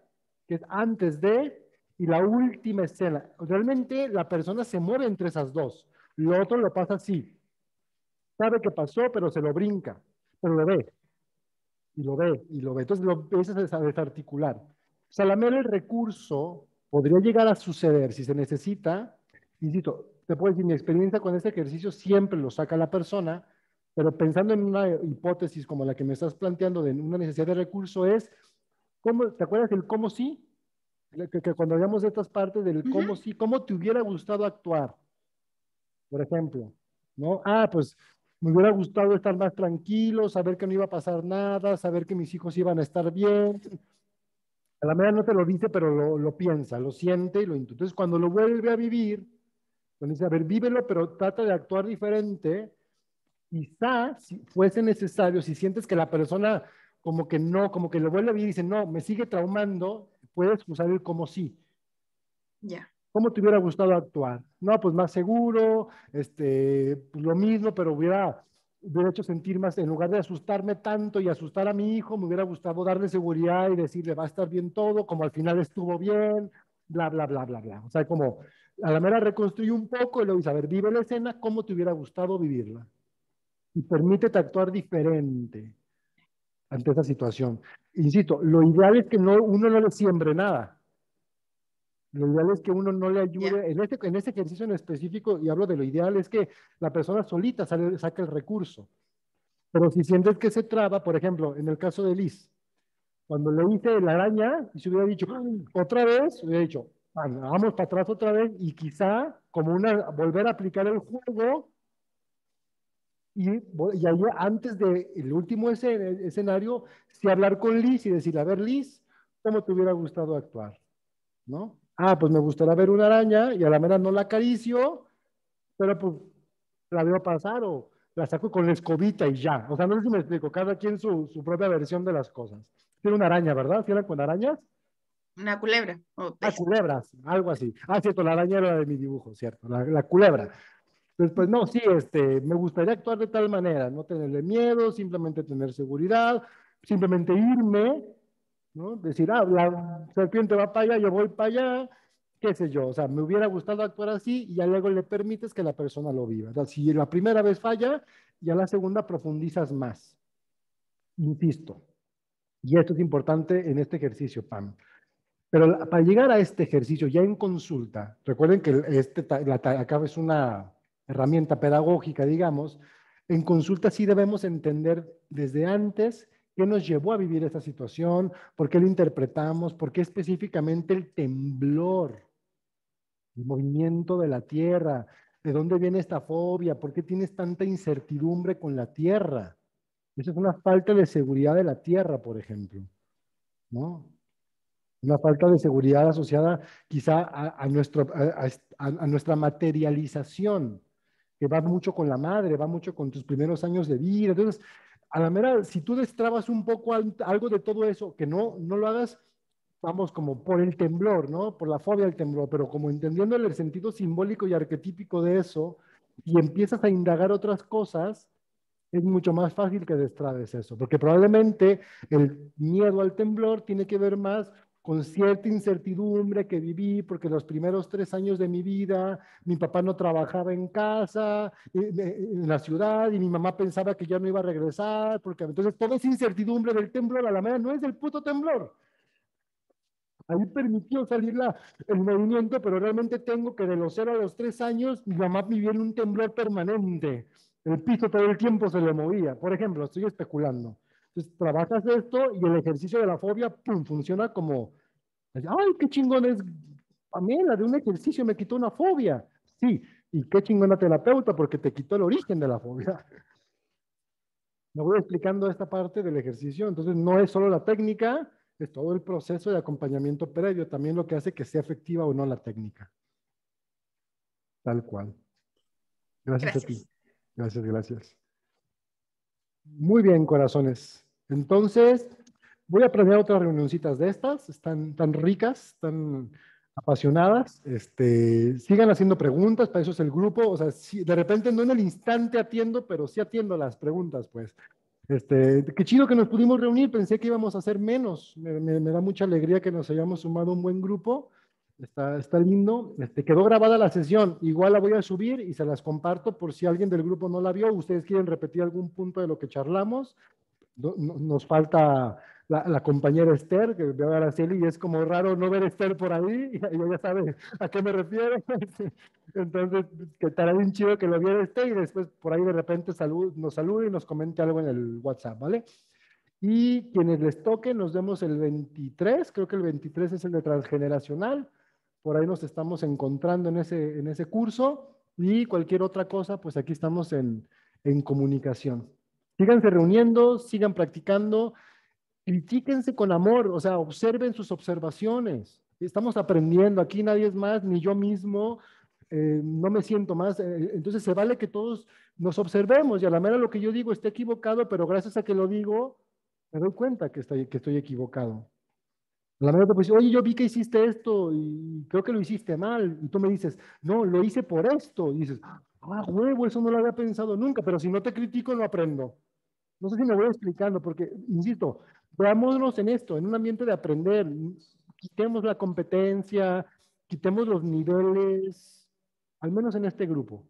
que es antes de, y la última escena. Realmente la persona se mueve entre esas dos. Lo otro lo pasa así. Sabe que pasó, pero se lo brinca, pero lo ve, y lo ve, y lo ve. Entonces lo empiezas a desarticular. O sea, la mera el recurso podría llegar a suceder si se necesita. Insisto, te puedo decir, mi experiencia con este ejercicio siempre lo saca la persona, pero pensando en una hipótesis como la que me estás planteando de una necesidad de recurso es, ¿cómo, ¿te acuerdas del cómo sí? Que cuando hablamos de estas partes del cómo sí, ¿cómo te hubiera gustado actuar? Por ejemplo, ¿no? Ah, pues me hubiera gustado estar más tranquilo, saber que no iba a pasar nada, saber que mis hijos iban a estar bien. A la medida no te lo dice, pero lo piensa, lo siente y lo intuye. Entonces, cuando lo vuelve a vivir, cuando dice, a ver, vívelo, pero trata de actuar diferente. Quizá, si fuese necesario, si sientes que la persona como que no, como que lo vuelve a vivir y dice, no, me sigue traumando, puedes usar el como sí. Ya. ¿Cómo te hubiera gustado actuar? No, pues más seguro, pues lo mismo, pero hubiera hecho sentir más, en lugar de asustarme tanto y asustar a mi hijo, me hubiera gustado darle seguridad y decirle, va a estar bien todo, como al final estuvo bien, bla, bla, bla, bla, bla. O sea, como a la mera reconstruye un poco y luego dice, a ver, vive la escena, ¿cómo te hubiera gustado vivirla? Y permítete actuar diferente ante esa situación. Insisto, lo ideal es que uno no le siembre nada. Lo ideal es que uno no le ayude, en este ejercicio en específico, y hablo de lo ideal, es que la persona solita saque el recurso. Pero si sientes que se traba, por ejemplo, en el caso de Liz, cuando le hice la araña, y se hubiera dicho, otra vez, hubiera dicho, vamos para atrás otra vez, y quizá como volver a aplicar el juego, y ahí antes del último escenario, sí hablar con Liz y decirle, a ver Liz, ¿cómo te hubiera gustado actuar? ¿No? Ah, pues me gustaría ver una araña y a la mera no la acaricio, pero pues la veo pasar o la saco con la escobita y ya. O sea, no sé si me explico, cada quien su propia versión de las cosas. Tiene una araña, ¿verdad? ¿Sí eran con arañas? Una culebra. Ah, culebras, algo así. Ah, cierto, la araña era de mi dibujo, cierto, la culebra. Entonces, pues no, sí, me gustaría actuar de tal manera, no tenerle miedo, simplemente tener seguridad, simplemente irme, ¿no? Decir, la serpiente va para allá, yo voy para allá, qué sé yo, o sea, me hubiera gustado actuar así y ya luego le permites que la persona lo viva. O sea, si la primera vez falla, ya la segunda profundizas más. Insisto, y esto es importante en este ejercicio, Pam. Pero para llegar a este ejercicio ya en consulta, recuerden que acá es una herramienta pedagógica, digamos, en consulta sí debemos entender desde antes qué nos llevó a vivir esta situación, por qué lo interpretamos, por qué específicamente el temblor, el movimiento de la tierra, de dónde viene esta fobia, por qué tienes tanta incertidumbre con la tierra. Eso es una falta de seguridad de la tierra, por ejemplo, ¿no? Una falta de seguridad asociada quizá a nuestra materialización, que va mucho con la madre, va mucho con tus primeros años de vida. Entonces, a la mera, si tú destrabas un poco algo de todo eso, que no lo hagas, vamos, como por el temblor, ¿no? Por la fobia al temblor, pero como entendiendo el sentido simbólico y arquetípico de eso, y empiezas a indagar otras cosas, es mucho más fácil que destrabes eso, porque probablemente el miedo al temblor tiene que ver más con cierta incertidumbre que viví, porque los primeros 3 años de mi vida, mi papá no trabajaba en casa, en la ciudad, y mi mamá pensaba que ya no iba a regresar, porque entonces toda esa incertidumbre del temblor a la manera no es del puto temblor. Ahí permitió salir el movimiento, pero realmente tengo que de los 0 a los 3 años, mi mamá vivía en un temblor permanente. El piso todo el tiempo se le movía. Por ejemplo, estoy especulando. Entonces, trabajas esto y el ejercicio de la fobia, pum, funciona como, ay, qué chingón es, Pamela, de un ejercicio me quitó una fobia. Sí, y qué chingona terapeuta porque te quitó el origen de la fobia. Me voy explicando esta parte del ejercicio, entonces no es solo la técnica, es todo el proceso de acompañamiento previo, también lo que hace que sea efectiva o no la técnica. Tal cual. Gracias a ti. Gracias, gracias. Muy bien, corazones. Entonces, voy a planear otras reunioncitas de estas, están tan ricas, tan apasionadas. Sigan haciendo preguntas, para eso es el grupo. O sea, de repente no en el instante atiendo, pero sí atiendo las preguntas, pues. Qué chido que nos pudimos reunir, pensé que íbamos a hacer menos. Me da mucha alegría que nos hayamos sumado un buen grupo. Está lindo. Quedó grabada la sesión. Igual la voy a subir y se las comparto por si alguien del grupo no la vio. Ustedes quieren repetir algún punto de lo que charlamos. Nos falta la compañera Esther, que veo a Araceli y es como raro no ver a Esther por ahí. Y ella ya sabe a qué me refiero. Entonces, que estará bien chido que lo viera Esther y después por ahí de repente nos salude y nos comente algo en el WhatsApp, ¿vale? Y quienes les toque, nos vemos el 23, creo que el 23 es el de transgeneracional, por ahí nos estamos encontrando en ese curso y cualquier otra cosa, pues aquí estamos en comunicación. Síganse reuniendo, sigan practicando, critíquense con amor, o sea, observen sus observaciones. Estamos aprendiendo, aquí nadie es más, ni yo mismo, no me siento más. Entonces se vale que todos nos observemos y a la mera lo que yo digo esté equivocado, pero gracias a que lo digo, me doy cuenta que estoy equivocado. A la mera te puedes decir, oye, yo vi que hiciste esto y creo que lo hiciste mal. Y tú me dices, no, lo hice por esto. Y dices, ah, huevo, eso no lo había pensado nunca, pero si no te critico, no aprendo. No sé si me voy explicando, porque, insisto, veámonos en esto, en un ambiente de aprender. Quitemos la competencia, quitemos los niveles, al menos en este grupo.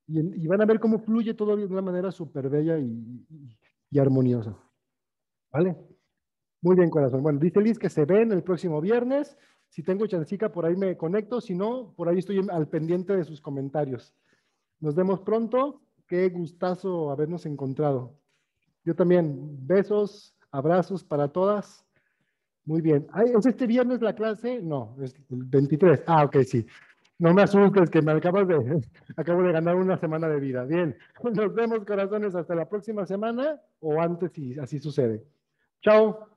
Y van a ver cómo fluye todo de una manera súper bella y armoniosa. ¿Vale? Muy bien, corazón. Bueno, dice Liz que se ven el próximo viernes. Si tengo chancica, por ahí me conecto. Si no, por ahí estoy al pendiente de sus comentarios. Nos vemos pronto. Qué gustazo habernos encontrado. Yo también. Besos, abrazos para todas. Muy bien. Ay, ¿es este viernes la clase? No, es el 23. Ah, ok, sí. No me asustes, que acabo de ganar una semana de vida. Bien. Nos vemos, corazones, hasta la próxima semana o antes si así sucede. Chao.